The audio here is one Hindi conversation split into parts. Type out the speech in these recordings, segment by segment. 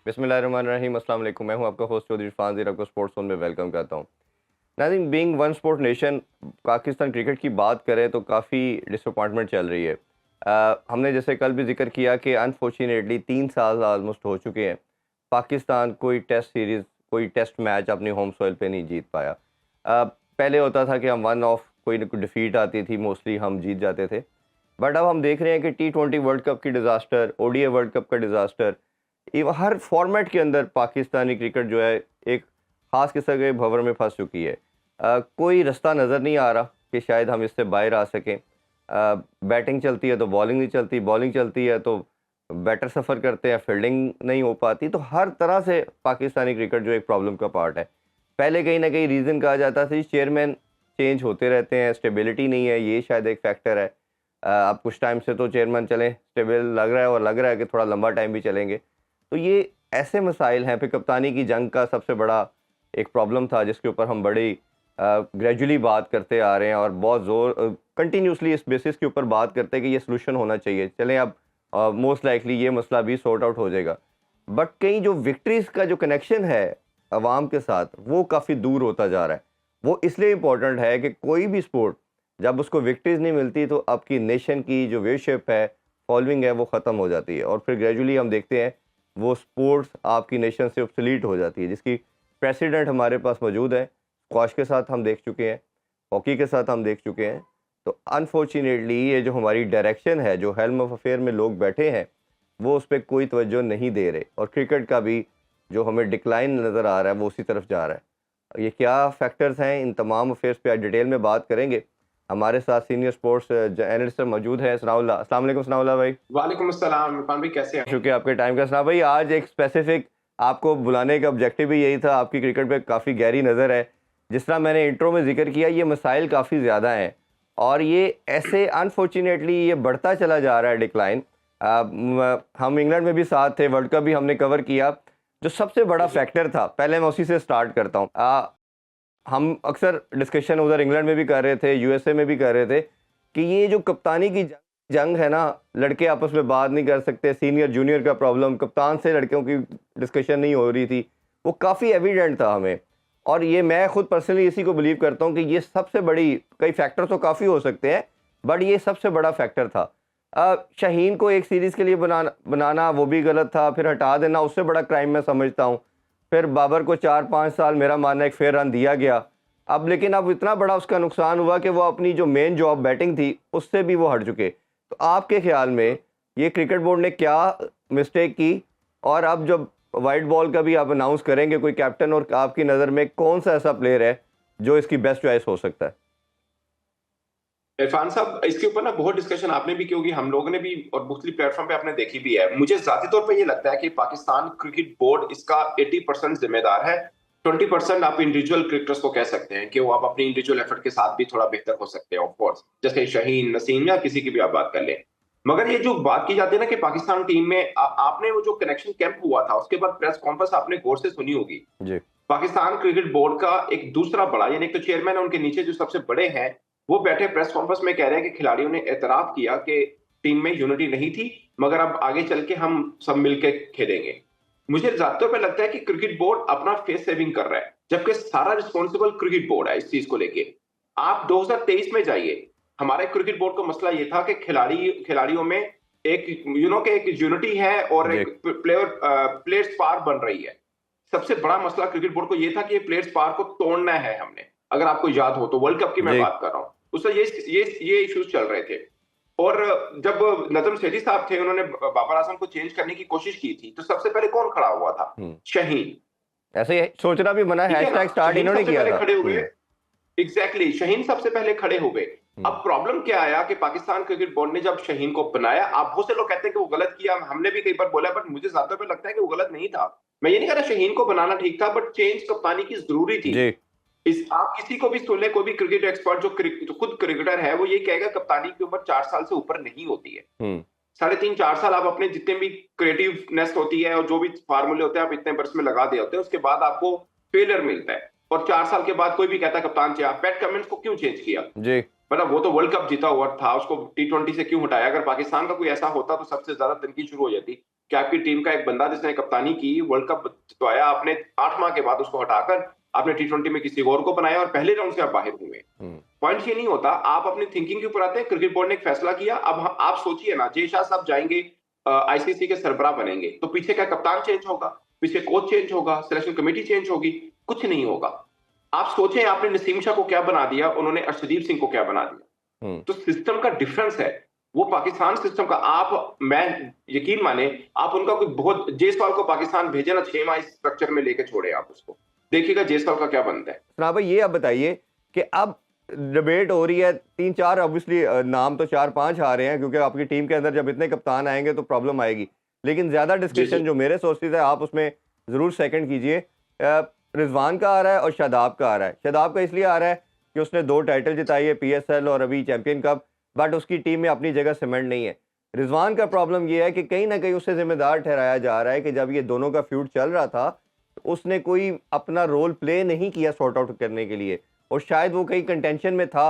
बिस्मिल्लाहिर्रहमानिर्रहीम, अस्सलाम वालेकुम। मैं हूं आपका होस्ट चौधरी इरफान ज़ीर, आपको स्पोर्ट्स जोन में वेलकम करता हूं। नाज़रीन, being one sport nation, Pakistan cricket की बात करें तो काफ़ी डिसअपॉइंटमेंट चल रही है। हमने जैसे कल भी जिक्र किया कि अनफॉर्चुनेटली 3 साल ऑलमोस्ट हो चुके हैं, पाकिस्तान कोई टेस्ट सीरीज़, कोई टेस्ट मैच अपनी होम सॉइल पे नहीं जीत पाया। पहले होता था कि हम वन ऑफ कोई ना कोई डिफीट आती थी, मोस्टली हम जीत जाते थे। बट अब हम देख रहे हैं कि T20 वर्ल्ड कप की डिज़ास्टर, ODI वर्ल्ड कप का डिज़ास्टर, हर फॉर्मेट के अंदर पाकिस्तानी क्रिकेट जो है एक ख़ास किस्म के भंवर में फंस चुकी है। कोई रास्ता नज़र नहीं आ रहा कि शायद हम इससे बाहर आ सकें। बैटिंग चलती है तो बॉलिंग नहीं चलती, बॉलिंग चलती है तो बैटर सफ़र करते हैं, फील्डिंग नहीं हो पाती। तो हर तरह से पाकिस्तानी क्रिकेट जो एक प्रॉब्लम का पार्ट है। पहले कहीं ना कहीं रीज़न कहा जाता था चेयरमैन चेंज होते रहते हैं, स्टेबिलिटी नहीं है, ये शायद एक फैक्टर है। अब कुछ टाइम से तो चेयरमैन चलें स्टेबल लग रहा है, और लग रहा है कि थोड़ा लंबा टाइम भी चलेंगे। तो ये ऐसे मसाइल हैं। फिर कप्तानी की जंग का सबसे बड़ा एक प्रॉब्लम था जिसके ऊपर हम बड़ी ग्रेजुअली बात करते आ रहे हैं, और बहुत ज़ोर कंटिन्यूसली इस बेसिस के ऊपर बात करते हैं कि ये सलूशन होना चाहिए। चलें, अब मोस्ट लाइकली ये मसला भी सॉर्ट आउट हो जाएगा। बट कहीं जो विक्ट्रीज़ का जो कनेक्शन है अवाम के साथ, वो काफ़ी दूर होता जा रहा है। वो इसलिए इम्पोर्टेंट है कि कोई भी स्पोर्ट जब उसको विक्ट्रीज़ नहीं मिलती तो आपकी नेशन की जो वेवशिप है, फॉलोइंग है, वो ख़त्म हो जाती है, और फिर ग्रेजुअली हम देखते हैं वो स्पोर्ट्स आपकी नेशन से ऑब्सोलीट हो जाती है, जिसकी प्रेसिडेंट हमारे पास मौजूद है। स्क्वाश के साथ हम देख चुके हैं, हॉकी के साथ हम देख चुके हैं। तो अनफॉर्चुनेटली ये जो हमारी डायरेक्शन है, जो हेल्म ऑफ अफेयर में लोग बैठे हैं, वो उस पर कोई तवज्जो नहीं दे रहे, और क्रिकेट का भी जो हमें डिक्लाइन नज़र आ रहा है वो उसी तरफ जा रहा है। ये क्या फैक्टर्स हैं, इन तमाम अफेयर्स पे आज डिटेल में बात करेंगे। हमारे साथ सीनियर स्पोर्ट्स एनालिस्ट मौजूद है सनाउल्लाह। अस्सलाम वालेकुम सनाउल्लाह भाई। वालेकुम अस्सलाम इरफान भाई, कैसे हैं? शुक्रिया आपके टाइम का। सना भाई, आज एक स्पेसिफिक आपको बुलाने का ऑब्जेक्टिव भी यही था। आपकी क्रिकेट पे काफ़ी गहरी नज़र है। जिस तरह मैंने इंट्रो में जिक्र किया, ये मसाइल काफ़ी ज़्यादा हैं, और ये ऐसे अनफॉर्चुनेटली ये बढ़ता चला जा रहा है डिक्लाइन। हम इंग्लैंड में भी साथ थे, वर्ल्ड कप भी हमने कवर किया। जो सबसे बड़ा जी। फैक्टर था, पहले मैं उसी से स्टार्ट करता हूँ। हम अक्सर डिस्कशन उधर इंग्लैंड में भी कर रहे थे, USA में भी कर रहे थे, कि ये जो कप्तानी की जंग है ना, लड़के आपस में बात नहीं कर सकते, सीनियर जूनियर का प्रॉब्लम, कप्तान से लड़कियों की डिस्कशन नहीं हो रही थी, वो काफ़ी एविडेंट था हमें। और ये मैं खुद पर्सनली इसी को बिलीव करता हूँ कि ये सबसे बड़ी, कई फैक्टर तो काफ़ी हो सकते हैं, बट ये सबसे बड़ा फैक्टर था। शाहीन को एक सीरीज़ के लिए बनाना बनाना वो भी गलत था, फिर हटा देना उससे बड़ा क्राइम मैं समझता हूँ। फिर बाबर को 4-5 साल मेरा मानना है एक फेयर रन दिया गया। अब लेकिन अब इतना बड़ा उसका नुकसान हुआ कि वो अपनी जो मेन जॉब बैटिंग थी उससे भी वो हट चुके। तो आपके ख्याल में ये क्रिकेट बोर्ड ने क्या मिस्टेक की? और अब जब वाइट बॉल का भी आप अनाउंस करेंगे कोई कैप्टन, और आपकी नज़र में कौन सा ऐसा प्लेयर है जो इसकी बेस्ट चॉइस हो सकता है? इरफान साहब, इसके ऊपर ना बहुत डिस्कशन आपने भी की होगी, हम लोगों ने भी, और दूसरी प्लेटफॉर्म पे आपने देखी भी है। मुझे ज़ाती तौर पे ये लगता है कि पाकिस्तान क्रिकेट बोर्ड इसका 80% ज़िम्मेदार है। 20% आप इंडिविजुअल क्रिकेटर्स को कह सकते हैं कि वो आप अपनी इंडिविजुअल एफर्ट के साथ भी थोड़ा बेहतर हो सकते हैं, ऑफ कोर्स। जैसे शाहीन, नसीम या किसी की भी आप बात कर लें। मगर ये जो बात की जाती है ना कि पाकिस्तान टीम में आपने वो जो कनेक्शन कैंप हुआ था, उसके बाद प्रेस कॉन्फ्रेंस आपने गौर से सुनी होगी। जी। पाकिस्तान क्रिकेट बोर्ड का एक दूसरा बड़ा, यानी एक तो चेयरमैन है, उनके नीचे जो सबसे बड़े हैं, वो बैठे प्रेस कॉन्फ्रेंस में कह रहे हैं कि खिलाड़ियों ने एतराफ किया कि टीम में यूनिटी नहीं थी, मगर अब आगे चल के हम सब मिलके खेलेंगे। मुझे ज़्यादातर पे लगता है कि क्रिकेट बोर्ड अपना फेस सेविंग कर रहा है, जबकि सारा रिस्पॉन्सिबल क्रिकेट बोर्ड है इस चीज को लेके। आप 2023 में जाइए, हमारे क्रिकेट बोर्ड का मसला ये था कि खिलाड़ियों में एक एक यूनिटी है और जी। एक प्लेयर स्पार्क बन रही है। सबसे बड़ा मसला क्रिकेट बोर्ड को ये था कि ये प्लेयर्स पार को तोड़ना है हमने। अगर आपको याद हो तो वर्ल्ड कप की मैं जी। बात कर रहा हूं, उससे ये इश्यूज चल रहे थे। और जब नजम सेठी साहब थे, उन्होंने बाबर आजम को चेंज करने की कोशिश की थी, तो सबसे पहले कौन खड़ा हुआ था? हम्म। शहीन। ऐसे ही सोचना भी बना, ठीक है ना? हैशटैग स्टार्ट शहीन इन्होंने सबसे किया पहले था। खड़े हुए। एग्जैक्टली, शहीन सबसे पहले खड़े हो गए। अब हम्म। प्रॉब्लम क्या आया कि पाकिस्तान क्रिकेट बोर्ड ने जब शहीन को बनाया, आप बहुत से लोग कहते हैं कि वो गलत किया, हमने भी कई बार बोला, बट मुझे ज्यादा पे लगता है कि वो गलत नहीं था। मैं ये नहीं कह रहा शहीन को बनाना ठीक था, बट चेंज कप्तानी की जरूरी थी। जी। इस आप किसी को भी सुन ले, कोई भी क्रिकेट एक्सपर्ट जो खुद क्रिकेटर है, वो ये कहेगा कप्तानी की उम्र 4 साल से ऊपर नहीं होती है। हम्म। 3.5-4 साल आप अपने जितने भी क्रिएटिवनेस होती है और जो भी फार्मूले होते हैं आप इतने बरस में लगा दे होते हैं, उसके बाद आपको फेलियर मिलता है। और 4 साल के बाद कोई भी कहता है कप्तान चाहिए। पैट कमिंस को क्यों चेंज किया? जी। मतलब वो तो वर्ल्ड कप जीता हुआ था, उसको T20 से क्यों हटाया? अगर पाकिस्तान का कोई ऐसा होता तो सबसे ज्यादा तनकीद शुरू हो जाती कि आपकी टीम का एक बंदा जिसने कप्तानी की, वर्ल्ड कप जितवाया, आपने 8 माह के बाद उसको हटाकर आपने टी20 में किसी और को बनाया और पहले राउंड से आप बाहर हुए। पॉइंट ये नहीं होता, आप अपनी थिंकिंग के ऊपर आते हैं। क्रिकेट बोर्ड ने एक फैसला किया, अब आप सोचिए ना, जय शाह साहब जाएंगे, आईसीसी के सरबराह बनेंगे, तो पीछे क्या कप्तान चेंज होगा, पीछे कोच चेंज होगा, सिलेक्शन कमेटी चेंज होगी? कुछ नहीं होगा। आप सोचें, आपने नसीम शाह को क्या बना दिया, उन्होंने अर्शदीप सिंह को क्या बना दिया। तो सिस्टम का डिफरेंस है, वो पाकिस्तान सिस्टम का। आप, मैं यकीन माने, आप उनका कोई बहुत, जायसवाल को पाकिस्तान भेजे ना 6 माह इस स्ट्रक्चर में लेके छोड़े, आप उसको देखिएगा जायसवाल का क्या बनता है। सना भाई, ये आप बताइए कि अब डिबेट हो रही है, 3-4 ऑब्वियसली नाम तो 4-5 आ रहे हैं, क्योंकि आपकी टीम के अंदर जब इतने कप्तान आएंगे तो प्रॉब्लम आएगी। लेकिन ज़्यादा डिस्कशन जो मेरे सोर्सेज है, आप उसमें ज़रूर सेकंड कीजिए। रिजवान का आ रहा है और शादाब का आ रहा है। शादाब का इसलिए आ रहा है कि उसने 2 टाइटल जिताई है, PSL और अभी चैंपियन कप, बट उसकी टीम में अपनी जगह सीमेंट नहीं है। रिजवान का प्रॉब्लम ये है कि कहीं ना कहीं उससे जिम्मेदार ठहराया जा रहा है कि जब ये दोनों का फ्यूड चल रहा था तो उसने कोई अपना रोल प्ले नहीं किया सॉर्ट आउट करने के लिए, और शायद वो कहीं कंटेंशन में था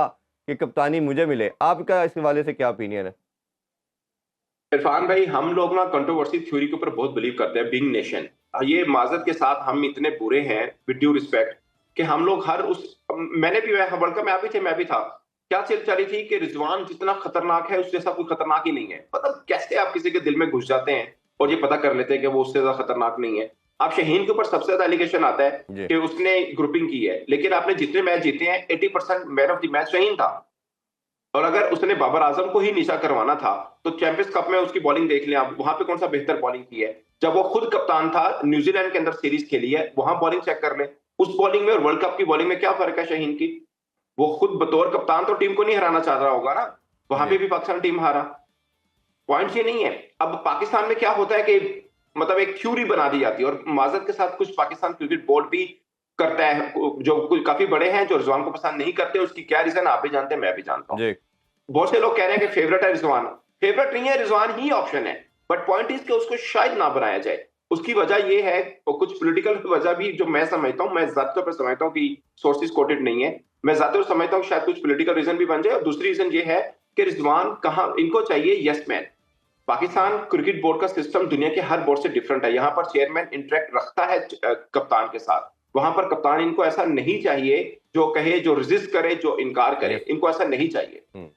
कि कप्तानी मुझे मिले। आपका इस हवाले से क्या ओपिनियन है? इरफान भाई, हम लोग ना कंट्रोवर्सी थ्योरी के ऊपर बहुत बिलीव करते हैं, बिंग नेशन। ये माजरत के साथ हम इतने बुरे हैं, विद ड्यू रिस्पेक्ट, कि हम लोग हर उस, मैंने भी, वर्ल्ड कप में आप भी थे, मैं भी था, क्या चल चली थी कि रिजवान जितना खतरनाक है उससे कोई खतरनाक ही नहीं है। मतलब कैसे आप किसी के दिल में घुस जाते हैं और ये पता कर लेते हैं कि वो उससे ज्यादा खतरनाक नहीं है। आप शाहीन के ऊपर सबसे ज्यादा एलिगेशन आता है कि उसने ग्रुपिंग की है, लेकिन आपने जितने मैच जीते हैं 80% man of the match Shaheen था। और अगर उसने बाबर आजम को ही नीचा करवाना था तो चैंपियंस कप में उसकी बॉलिंग देख लें आप, वहां पे कौन सा बेहतर बॉलिंग की है। जब वो खुद कप्तान था, न्यूजीलैंड के अंदर सीरीज खेली है, वहां बॉलिंग चेक कर लें, उस बॉलिंग में और वर्ल्ड कप की बॉलिंग में क्या फर्क है शाहीन की। वो खुद बतौर कप्तान तो टीम को नहीं हराना चाह रहा होगा ना, वहां पे भी पाकिस्तान टीम हारा। पॉइंट ये नहीं है। अब पाकिस्तान में क्या होता है कि मतलब एक थ्योरी बना दी जाती है, और माजरत के साथ कुछ पाकिस्तान क्रिकेट बोर्ड भी करता है, जो कुछ काफी बड़े हैं, जो रिजवान को पसंद नहीं करते। उसकी क्या रीजन आप भी जानते हैं, मैं भी जानता हूँ। बहुत से लोग कह रहे हैं कि फेवरेट है रिजवान। फेवरेट नहीं है, रिजवान ही ऑप्शन है, बट पॉइंट इज कि उसको शायद ना बनाया जाए। उसकी वजह ये है, और कुछ पॉलिटिकल वजह भी जो मैं समझता हूँ, मैं ज्यादा तौर पर समझता हूँ कि सोर्सेज कोटेड नहीं है, मैं ज्यादा समझता हूँ शायद कुछ पॉलिटिकल रीजन भी बन जाए। और दूसरी रीजन ये है कि रिजवान कहाँ, इनको चाहिए yes man. Pakistan cricket board का सिस्टम दुनिया के हर बोर्ड से डिफरेंट है। यहाँ पर चेयरमैन इंटरेक्ट रखता है कप्तान के साथ, वहां पर कप्तान, इनको ऐसा नहीं चाहिए जो कहे, जो रेजिस्ट करे, जो इनकार करे, इनको ऐसा नहीं चाहिए।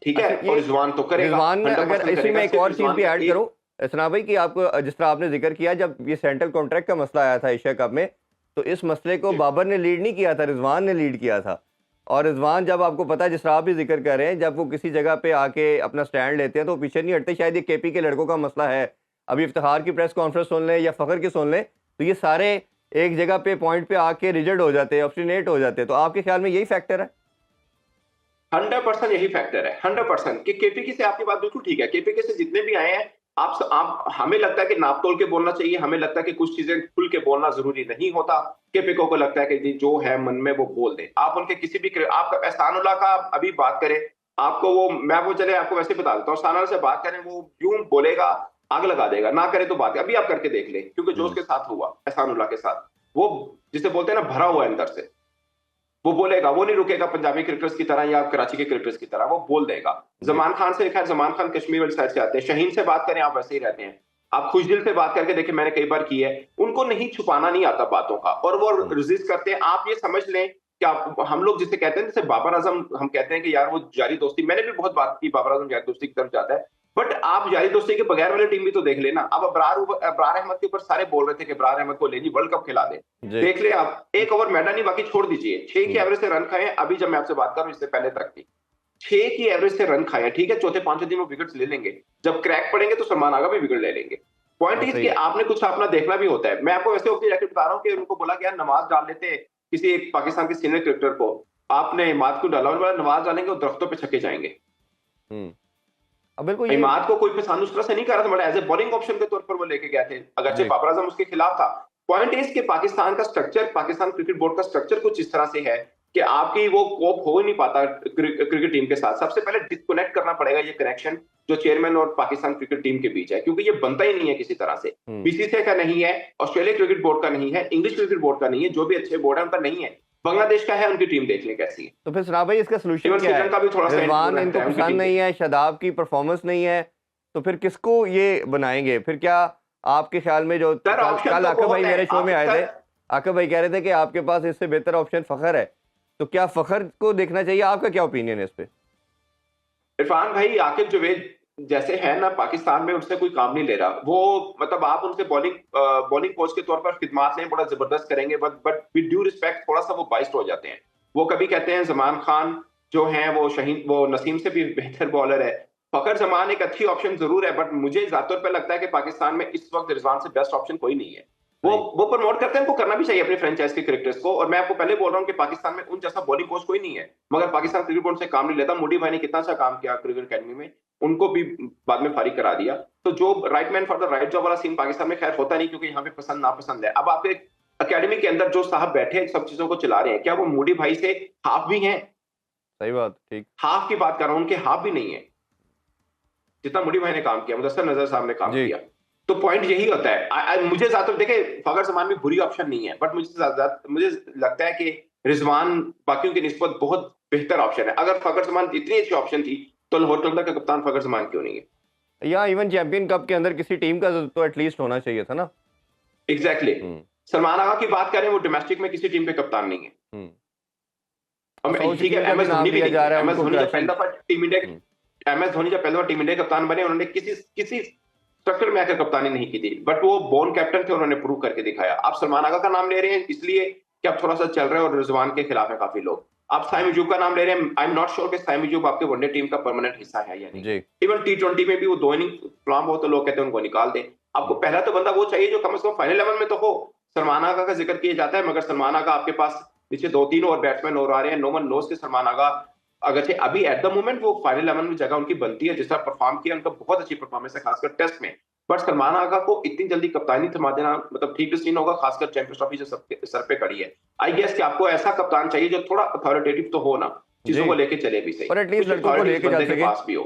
ठीक है, और रिजवान तो करेगा, रिजवान, अगर इसी में एक और चीज भी ऐड करूं सना भाई, कि आपको जिस तरह आपने जिक्र किया, जब ये सेंट्रल कॉन्ट्रैक्ट का मसला आया था एशिया कप में, तो इस मसले को बाबर ने लीड नहीं किया था, रिजवान ने लीड किया था। और रिजवान, जब आपको पता है, जिस तरह आप भी जिक्र कर रहे हैं, जब वो किसी जगह पे आके अपना स्टैंड लेते हैं तो पीछे नहीं हटते। शायद ये केपी के लड़कों का मसला है, अभी इफ्तिखार की प्रेस कॉन्फ्रेंस सुन लें या फखर की सुन लें, तो ये सारे एक जगह पे पॉइंट पे आके रिजिड हो जाते हैं, ऑब्स्टिनेट हो जाते हैं। तो आपके ख्याल में यही फैक्टर है? 100% यही फैक्टर है, 100%। कि केपीके से आपकी बात बिल्कुल ठीक है। केपीके से जितने भी आए हैं, आप हमें लगता है कि नाप तोल के बोलना चाहिए, हमें लगता है कि कुछ चीजें खुल के बोलना जरूरी नहीं होता। केपीको को लगता है कि जो है मन में वो बोल दे। आप उनके किसी भी, आप एहसानुल्लाह का अभी बात करें, आपको वो, मैं वो चले आपको वैसे बता देता हूँ, एहसानुल्लाह से बात करें, वो यूं बोलेगा, आग लगा देगा। ना करे तो बात अभी आप करके देख ले, क्योंकि जो उसके साथ हुआ एहसानुल्लाह के साथ, वो जिसे बोलते हैं ना भरा हुआ अंदर से, वो बोलेगा, वो नहीं रुकेगा पंजाबी क्रिकेटर्स की तरह या कराची के क्रिकेटर्स की तरह, वो बोल देगा। जमान खान से, खैर जमान खान कश्मीर वाली साइड से आते हैं। शाहीन से बात करें, आप वैसे ही रहते हैं। आप खुशदिल से बात करके देखें, मैंने कई बार की है, उनको नहीं छुपाना नहीं आता बातों का, और वो रेजिस्ट करते हैं। आप ये समझ लें कि हम लोग जिसे कहते हैं, जैसे बाबर आजम, हम कहते हैं कि यार वो जारी दोस्ती, मैंने भी बहुत बात की, बाबर आजम जारी दोस्ती की तरफ जाता है, बट आप जारी दोस्ती के बगैर वाली टीम भी तो देख लेना। अब अबरार अहमद के ऊपर सारे बोल रहे थे कि अबरार अहमद को ले जी वर्ल्ड कप खिला दे, देख ले आप, एक ओवर मैदान नहीं, बाकी छोड़ दीजिए। 6 की एवरेज से रन खाए, अभी जब मैं आपसे बात कर रहा हूं, इससे पहले तक थी 6 की एवरेज से रन खाए, ठीक है। चौथे पांचवें दिन वो विकेट्स ले लेंगे, जब क्रैक पड़ेंगे तो सलमान आगा भी विकेट ले लेंगे। पॉइंट इज कि आपने कुछ अपना देखना भी होता है। मैं आपको वैसे ओपन रैकेट बता रहा हूँ कि उनको बोला गया नमाज डाल लेते किसी एक पाकिस्तान के सीनियर क्रिकेटर को, आपने इमाद को डाला, नमाज डालेंगे और दरख्तों पर छक्के जाएंगे। अब बिल्कुल इमाद को कोई पसंद उस तरह से नहीं कर रहा था, मतलब एज ए बॉलिंग ऑप्शन के तौर पर वो लेके गए थे, अगरचे बाबर आजम उसके खिलाफ था। पॉइंट इज कि पाकिस्तान का स्ट्रक्चर, पाकिस्तान क्रिकेट बोर्ड का स्ट्रक्चर कुछ इस तरह से है कि आपकी वो कोप हो ही नहीं पाता क्रिकेट टीम के साथ। सबसे पहले डिस्कनेक्ट करना पड़ेगा ये कनेक्शन जो चेयरमैन और पाकिस्तान क्रिकेट टीम के बीच है, क्योंकि ये बनता ही नहीं है किसी तरह से। बीसीसीआई का नहीं है, ऑस्ट्रेलिया क्रिकेट बोर्ड का नहीं है, इंग्लिश क्रिकेट बोर्ड का नहीं है, जो भी अच्छे बोर्ड है उनका नहीं है, बांग्लादेश का है, उनकी टीम देख लें कैसी है। तो फिर सना भाई, इसका सलूशन क्या है? रिजवान इनको पसंद नहीं है, शादाब की परफॉर्मेंस नहीं है, तो फिर किसको ये बनाएंगे? फिर क्या आपके ख्याल में जो सर कल ऑप्शन कल तो आकिब भाई बहुत है मेरे शो आप में आए थे, सर। आकिब भाई कह रहे थे कि आपके पास इससे बेहतर ऑप्शन फखर है, तो क्या फखर को देखना चाहिए? आपका क्या ओपिनियन है इस पे? इरफान भाई आकिब जुवेद जैसे है ना, पाकिस्तान में उनसे कोई काम नहीं ले रहा वो। मतलब आप उनसे बॉलिंग बॉलिंग कोच के तौर पर खिदमात लें, बड़ा जबरदस्त करेंगे, बट विद ड्यू रिस्पेक्ट थोड़ा सा वो बाइस्ड हो जाते हैं। वो कभी कहते हैं जमान खान जो है वो शहीन, वो नसीम से भी बेहतर बॉलर है। फखर जमान एक अच्छी ऑप्शन जरूर है, बट मुझे ज्यादा तौर पर लगता है कि पाकिस्तान में इस वक्त रिजवान से बेस्ट ऑप्शन कोई नहीं है। वो सही। वो प्रमोट करते हैं, उनको करना भी चाहिए अपने फ्रेंचाइज के क्रिकेटर्स को। और मैं आपको पहले बोल रहा हूँ कि पाकिस्तान में उन जैसा बॉलिंग कोच कोई नहीं है, मगर पाकिस्तान क्रिकेट बोर्ड से काम नहीं लेता। मोदी भाई ने कितना अच्छा काम किया क्रिकेट अकेडमी में, उनको भी बाद में फारिग करा दिया। तो जो right man for the right job वाला सीन पाकिस्तान में खैर होता नहीं, क्योंकि यहाँ पे पसंद नापसंद है। अब आपके अकेडमी के अंदर जो साहब बैठे सब चीजों को चला रहे हैं, क्या वो मोदी भाई से हाफ भी हैं? सही बात, ठीक। हाफ की बात कर रहा हूं, उनके हाफ भी नहीं है जितना मोदी भाई ने काम किया, मुदस्सर नजर साहब ने काम जी। किया। तो पॉइंट यही होता है। मुझे ज्यादा देखे फखर जमान भी बुरी ऑप्शन नहीं है, बट मुझे लगता है कि रिजवान बाकियों की निस्बत बहुत बेहतर ऑप्शन है। अगर फखर जमान इतनी अच्छी ऑप्शन थी तो लाहौर तलदर का कप्तान फखर जमान क्यों नहीं है? या इवन चैंपियन कप के अंदर किसी टीम का तो एटलीस्ट होना चाहिए था ना। एग्जैक्टली हम्म। सलमान आगा की बात करें, वो डोमेस्टिक में किसी टीम के कप्तान नहीं है। हम्म। और सऊद ठीक है, शकील का एम भी एस नाम धोनी भी लिया नहीं जा है। रहा है एम एस उनको धोनी जब कराची। पहली दफा टीम इंडिया हम्म। एम एस धोनी जब पहली बार टीम इंडिया कप्तान बने, उन्होंने किसी किसी स्ट्रक्चर में आकर कप्तानी नहीं की थी, बट वो बोर्न कैप्टन थे, उन्होंने प्रूव करके दिखाया। आप सलमान आगा का नाम ले रहे हैं इसलिए कि आप थोड़ा सा चल रहे हैं और रिजवान के खिलाफ है काफी लोग। आप साइम अयूब का नाम ले रहे हैं, आई एम नॉट श्योर कि साइम अयूब आपके वनडे टीम का परमानेंट हिस्सा है या नहीं। जी। इवन T20 में भी वो 2 इनिंग फ्लॉप हो तो लोग कहते हैं उनको निकाल दें। आपको पहला तो बंदा वो चाहिए जो कम से कम फाइनल 11 में तो हो। सलमान आगा का जिक्र किया जाता है, मगर सलमान आगा आपके पास नीचे 2-3 और बैट्समैन और आ रहे हैं। नो वन नोस के सलमान आगा अगर अभी एट द मोमेंट वो फाइनल 11 में जगह उनकी बनती है। जिस तरह परफॉर्म किया, उनका बहुत अच्छी परफॉर्मेंस है खासकर टेस्ट में। बट सलमान आगा को इतनी जल्दी कप्तानी थमा देना मतलब ठीक नहीं होगा, खासकर चैंपियंस ट्रॉफी जो सबके सर पे खड़ी है। आई गेस कि आपको ऐसा कप्तान चाहिए जो थोड़ा अथॉरिटेटिव तो हो ना, चीजों जी। को लेके चले भी सही, और एटलीस्ट कुछ लड़कों को अथॉरिटी लेके चल बंदे के सके। पास भी हो।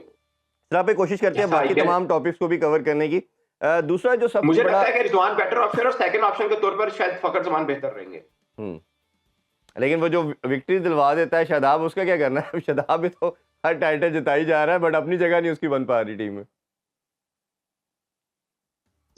सर आप कोशिश करते हैं ऐसा आई बाकी गेस तमाम टॉपिक्स को भी कवर करने की। दूसरा जो सबसे मुझे बड़ा। लगता है कि रिजवान बेटर ऑप्शन है और सेकंड ऑप्शन के तौर पर शायद फखर जमान बेहतर रहेंगे। हम्म। लेकिन वो जो विक्ट्री दिलवा देता है शादाब, उसका क्या करना है? शादाब भी तो हर टाइटल जिताई जा रहा है, बट अपनी जगह नहीं उसकी बन पा रही टीम में।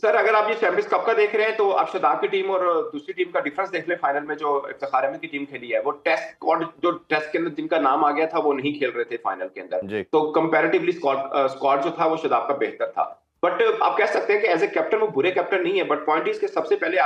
सर अगर आप ये चैंपियंस कप का देख रहे हैं तो आप शदाब की टीम और दूसरी टीम का डिफरेंस देख लें। फाइनल में जो इफ्तिखार अहमद की टीम खेली है, वो टेस्ट स्क्वाड जो टेस्ट के अंदर जिनका नाम आ गया था वो नहीं खेल रहे थे फाइनल के अंदर। जी। तो कंपैरेटिवली स्क्वाड जो था वो शदाब का बेहतर था। बट आप कह सकते हैं कि एज ए कैप्टन वो बुरे कैप्टन नहीं है। बट पॉइंट इज के सबसे पहले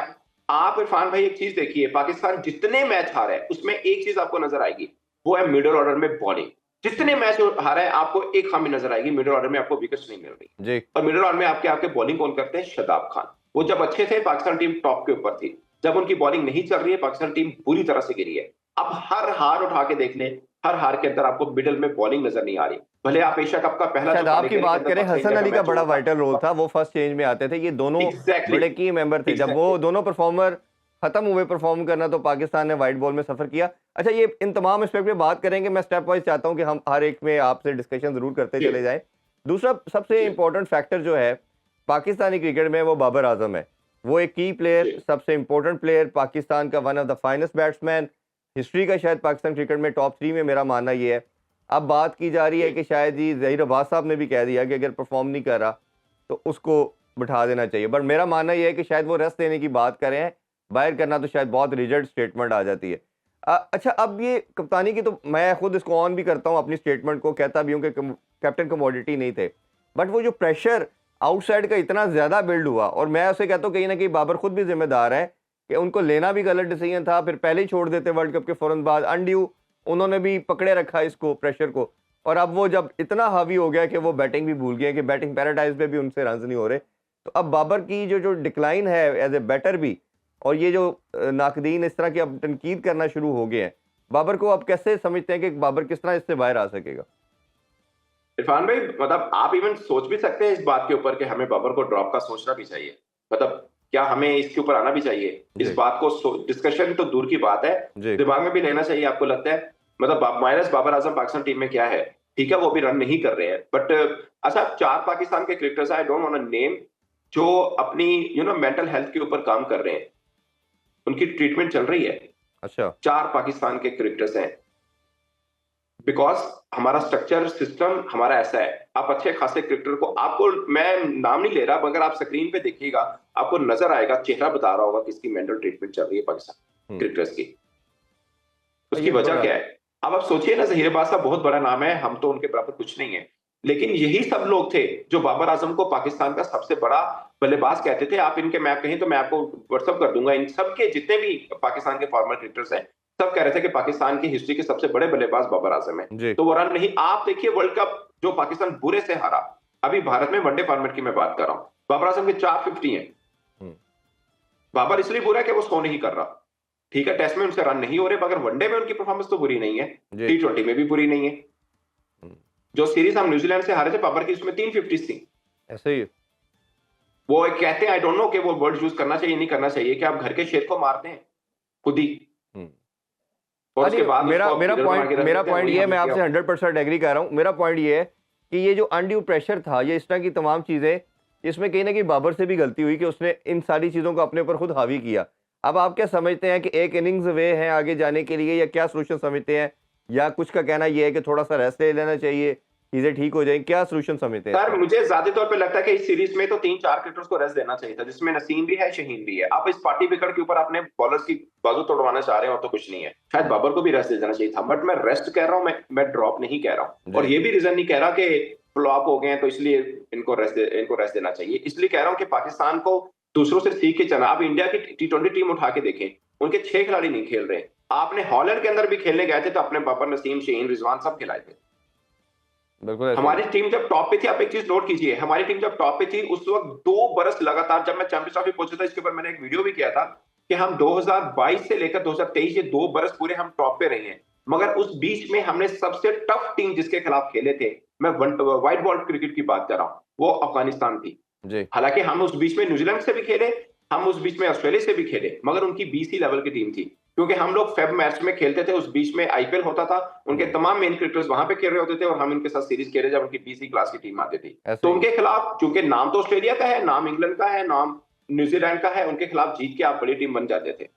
आप इरफान भाई एक चीज देखिए, पाकिस्तान जितने मैच हारा है उसमें एक चीज आपको नजर आएगी, वो है मिडिल ऑर्डर में बॉलिंग। जितने मैच हारा है आपको एक खामी नजर आएगी, मिडिल ऑर्डर में आपको विकेट्स नहीं मिल रही। जी। और मिडिल ऑर्डर में आपके आपके बॉलिंग कौन करते हैं? शदाब खान। वो जब अच्छे थे पाकिस्तान टीम टॉप के ऊपर थी, जब उनकी बॉलिंग नहीं चल रही है पाकिस्तान टीम बुरी तरह से गिरी है। अब हर हार उठा के देख लें, हर हार के अंदर आपको मिडिल में बॉलिंग नजर नहीं आ रही। भले आप एशिया कप का पहला जो शादाब की पाकिस्तान के बात अंदर करें, पाकिस्तान हसन इंडिया अली का मैच बड़ा हुआ था, वाइटल रोल था, वो फर्स्ट चेंज में आते थे। ये दोनों एग्जैक्टली बड़े की मेंबर थे। जब वो दोनों परफॉर्मर खत्म हुए परफॉर्म करना, तो पाकिस्तान ने वाइट बॉल में सफर किया। अच्छा, ये इन तमाम एस्पेक्ट पे बात करेंगे। मैं स्टेप वाइज चाहता हूं कि हम हर एक में आपसे डिस्कशन जरूर करते जी। चले जाएं। दूसरा सबसे जी। इंपॉर्टेंट फैक्टर जो है पाकिस्तानी क्रिकेट में, वो बाबर आजम है। वो एक की प्लेयर, जी। सबसे इंपॉर्टेंट प्लेयर, पाकिस्तान का one of the finest batsman history का, शायद पाकिस्तान क्रिकेट में टॉप 3 में, मेरा मानना ये है। अब बात की जा रही है कि शायद जी ज़हीर अब्बास साहब ने भी कह दिया कि अगर परफॉर्म नहीं कर रहा तो उसको बिठा देना चाहिए। बट मेरा मानना यह है कि शायद वो रेस्ट देने की बात कर रहे हैं, बाहर करना तो शायद बहुत रिजल्ट स्टेटमेंट आ जाती है। अच्छा, अब ये कप्तानी की तो मैं खुद इसको ऑन भी करता हूँ अपनी स्टेटमेंट को, कहता भी हूँ कि कैप्टन कमोडिटी नहीं थे। बट वो जो प्रेशर आउटसाइड का इतना ज़्यादा बिल्ड हुआ, और मैं उसे कहता हूँ कहीं ना कहीं बाबर खुद भी जिम्मेदार है कि उनको लेना भी गलत डिसीजन था। फिर पहले ही छोड़ देते वर्ल्ड कप के फौरन बाद, अनड्यू उन्होंने भी पकड़े रखा इसको, प्रेशर को। और अब वो जब इतना हावी हो गया कि वो बैटिंग भी भूल गए कि बैटिंग पैराडाइज पे भी उनसे रन नहीं हो रहे। तो अब बाबर की जो जो डिक्लाइन है एज ए बैटर भी, और ये जो नाकदीन इस तरह की अब तनकीद करना शुरू हो गए हैं, बाबर को आप कैसे समझते हैं कि बाबर किस तरह इससे बाहर आ सकेगा? इरफान भाई मतलब आप इवन सोच भी सकते हैं इस बात के ऊपर कि हमें बाबर को ड्रॉप का सोचना भी चाहिए। मतलब क्या हमें इसके ऊपर आना भी चाहिए? इस जी। बात को डिस्कशन तो दूर की बात है, जी। दिमाग में भी लेना चाहिए। आपको लगता है मतलब माइनस बाबर आजम पाकिस्तान टीम में क्या है? ठीक है वो भी रन नहीं कर रहे हैं, बट अच्छा 4 पाकिस्तान के cricketers, I don't want to name, जो अपनी मेंटल हेल्थ के ऊपर काम कर रहे हैं, उनकी ट्रीटमेंट चल रही है। अच्छा। 4 पाकिस्तान के क्रिकेटर्स हैं बिकॉज हमारा स्ट्रक्चर सिस्टम हमारा ऐसा है। आप अच्छे खासे क्रिकेटर को, आपको मैं नाम नहीं ले रहा मगर आप स्क्रीन पे देखिएगा, आपको नजर आएगा, चेहरा बता रहा होगा किसकी मेंटल ट्रीटमेंट चल रही है पाकिस्तान क्रिकेटर्स की। उसकी ये वजह बड़ा क्या है? अब आप सोचिए ना, जहीर अब्बास साहब बहुत बड़ा नाम है, हम तो उनके बराबर कुछ नहीं है, लेकिन यही सब लोग थे जो बाबर आजम को पाकिस्तान का सबसे बड़ा बल्लेबाज कहते थे। आप इनके मैप कहें तो मैं आपको व्हाट्सअप कर दूंगा, इन सब के जितने भी पाकिस्तान के फॉर्मर क्रिकेटर्स हैं, सब कह रहे थे कि पाकिस्तान की हिस्ट्री के सबसे बड़े बल्लेबाज बाबर आजम है। जी। तो वो रन नहीं, आप देखिए वर्ल्ड कप जो पाकिस्तान बुरे से हारा, अभी भारत में वनडे फॉर्मेट की मैं बात कर रहा हूं, बाबर आजम के 450 हैं। हम्म, बाबर इसलिए बुरा है कि वो स्कोर नहीं कर रहा। ठीक है, टेस्ट में उनसे रन नहीं हो रहे, मगर वनडे में उनकी परफॉर्मेंस तो बुरी नहीं है, जी। T20 में भी बुरी नहीं है। हम्म, जो सीरीज हम न्यूजीलैंड से हारे थे बाबर की, उसमें 350 थी। ऐसे ही। वो एक कहते हैं, आई डोंट नो कि वो वर्ड यूज करना चाहिए नहीं करना चाहिए, कि आप घर के शेर को मारते हैं खुद ही, हम्म। और अरे उसके बाद मेरा उसको मेरा किधर बना के पॉइंट रख मेरा देते हैं, पॉइंट वही ये है, हमने मैं किया। आपसे 100% एग्री कर रहा हूँ। मेरा पॉइंट ये है कि ये जो अनड्यू प्रेशर था, ये इस तरह की तमाम चीज़ें, इसमें कहीं ना कहीं बाबर से भी गलती हुई कि उसने इन सारी चीज़ों को अपने ऊपर खुद हावी किया। अब आप क्या समझते हैं कि एक इनिंग्स वे है आगे जाने के लिए, या क्या सोल्यूशन समझते हैं, या कुछ का कहना ये है कि थोड़ा सा रेस्ट ले लेना चाहिए, चीज़ें ठीक हो जाएंगी, क्या सोल्यूशन समझते हैं सर इसका? मुझे ज्यादा तौर पे लगता है कि इस सीरीज में तो 3-4 क्रिकेटर्स को रेस्ट देना चाहिए था, जिसमें नसीम भी है, शहीन भी है। आप इस पार्टी विकेट के ऊपर अपने बॉलर्स की बाजू तोड़वाना चाह रहे हो तो कुछ नहीं है, शायद बाबर को भी रेस्ट दे देना चाहिए था, बट मैं रेस्ट कह रहा हूं, मैं ड्रॉप नहीं कह रहा हूं। और जी। ये भी रीजन नहीं कह रहा कि फ्लॉप हो गए हैं तो इसलिए इनको रेस्ट देना चाहिए। इसलिए कह रहा हूं कि पाकिस्तान को दूसरों से सीख के चलना। आप इंडिया की T20 टीम उठा के देखें, उनके 6 खिलाड़ी नहीं खेल रहे। आपने हॉलैंड के अंदर भी खेलने गए थे तो अपने बाबर, नसीम, शहीन, रिजवान सब खिलाए थे। बिल्कुल ऐसे ही। हमारी टीम जब टॉप पे थी, आप एक चीज नोट कीजिए, हमारी टीम जब टॉप पे थी उस वक्त 2 बरस लगातार, जब मैं चैंपियंस ट्रॉफी पहुंचा था, इसके ऊपर मैंने एक वीडियो भी किया था कि हम 2022 से लेकर 2023 ये 2 बरस पूरे हम टॉप पे रहे हैं। मगर उस बीच में हमने सबसे टफ टीम जिसके खिलाफ खेले थे, मैं व्हाइट बॉल क्रिकेट की बात कर रहा हूं, वो अफगानिस्तान थी। जी। हालांकि हम उस बीच में न्यूजीलैंड से भी खेले, हम उस बीच में ऑस्ट्रेलिया से भी खेले, मगर उनकी BC लेवल की टीम थी, क्योंकि हम लोग फेब मैच में खेलते थे, उस बीच में IPL होता था, उनके हम्म, तमाम मेन क्रिकेटर्स वहां पे खेल रहे होते थे और हम इनके साथ सीरीज खेले जब उनकी BC क्लास की टीम आती थी। ऐसे तो ही। उनके खिलाफ, चूंकि नाम तो ऑस्ट्रेलिया का है, नाम इंग्लैंड का है, नाम न्यूजीलैंड का है, उनके खिलाफ जीत के आप बड़ी टीम बन जाते थे।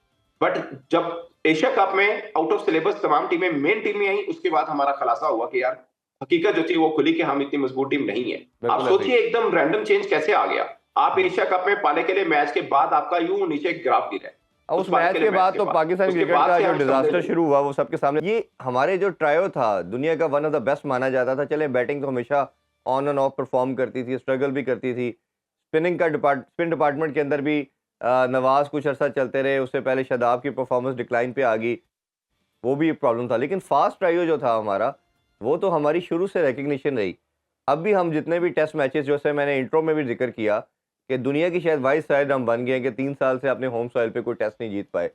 बट जब एशिया कप में आउट ऑफ सिलेबस तमाम टीमें मेन टीमें आई, उसके बाद हमारा खुलासा हुआ कि यार हकीकत जो थी वो खुली कि हम इतनी मजबूत टीम नहीं है। आप बिल्कुल ऐसे ही। सोचिए एकदम रैंडम चेंज कैसे आ गया। आप हम्म। एशिया कप में पाले के लिए मैच के बाद आपका यूं नीचे ग्राफ गिरा है, और उस उस पाले मैच के के लिए मैच बाद के तो बाद, पाकिस्तानी उसके क्रिकेट बाद का से जो हम संभले डिजास्टर नहीं। शुरू हुआ वो सबके सामने। ये हमारे जो ट्रायो था, दुनिया का वन ऑफ द बेस्ट माना जाता था। चले बैटिंग तो हमेशा ऑन एंड ऑफ परफॉर्म करती थी, स्ट्रगल भी करती थी। स्पिन डिपार्टमेंट के अंदर भी नवाज कुछ अरसा चलते रहे, उससे पहले शादाब की परफॉर्मेंस डिक्लाइन पे आ गई, वो भी एक प्रॉब्लम था। लेकिन फास्ट ट्रायो जो था हमारा, वो तो हमारी शुरू से रिकग्निशन रही। अब भी हम जितने भी टेस्ट मैचेस, जैसे मैंने इंट्रो में भी जिक्र किया कि दुनिया की शायद वाइस साइड हम बन गए हैं कि 3 साल से अपने होम सॉइल पे कोई टेस्ट नहीं जीत पाए।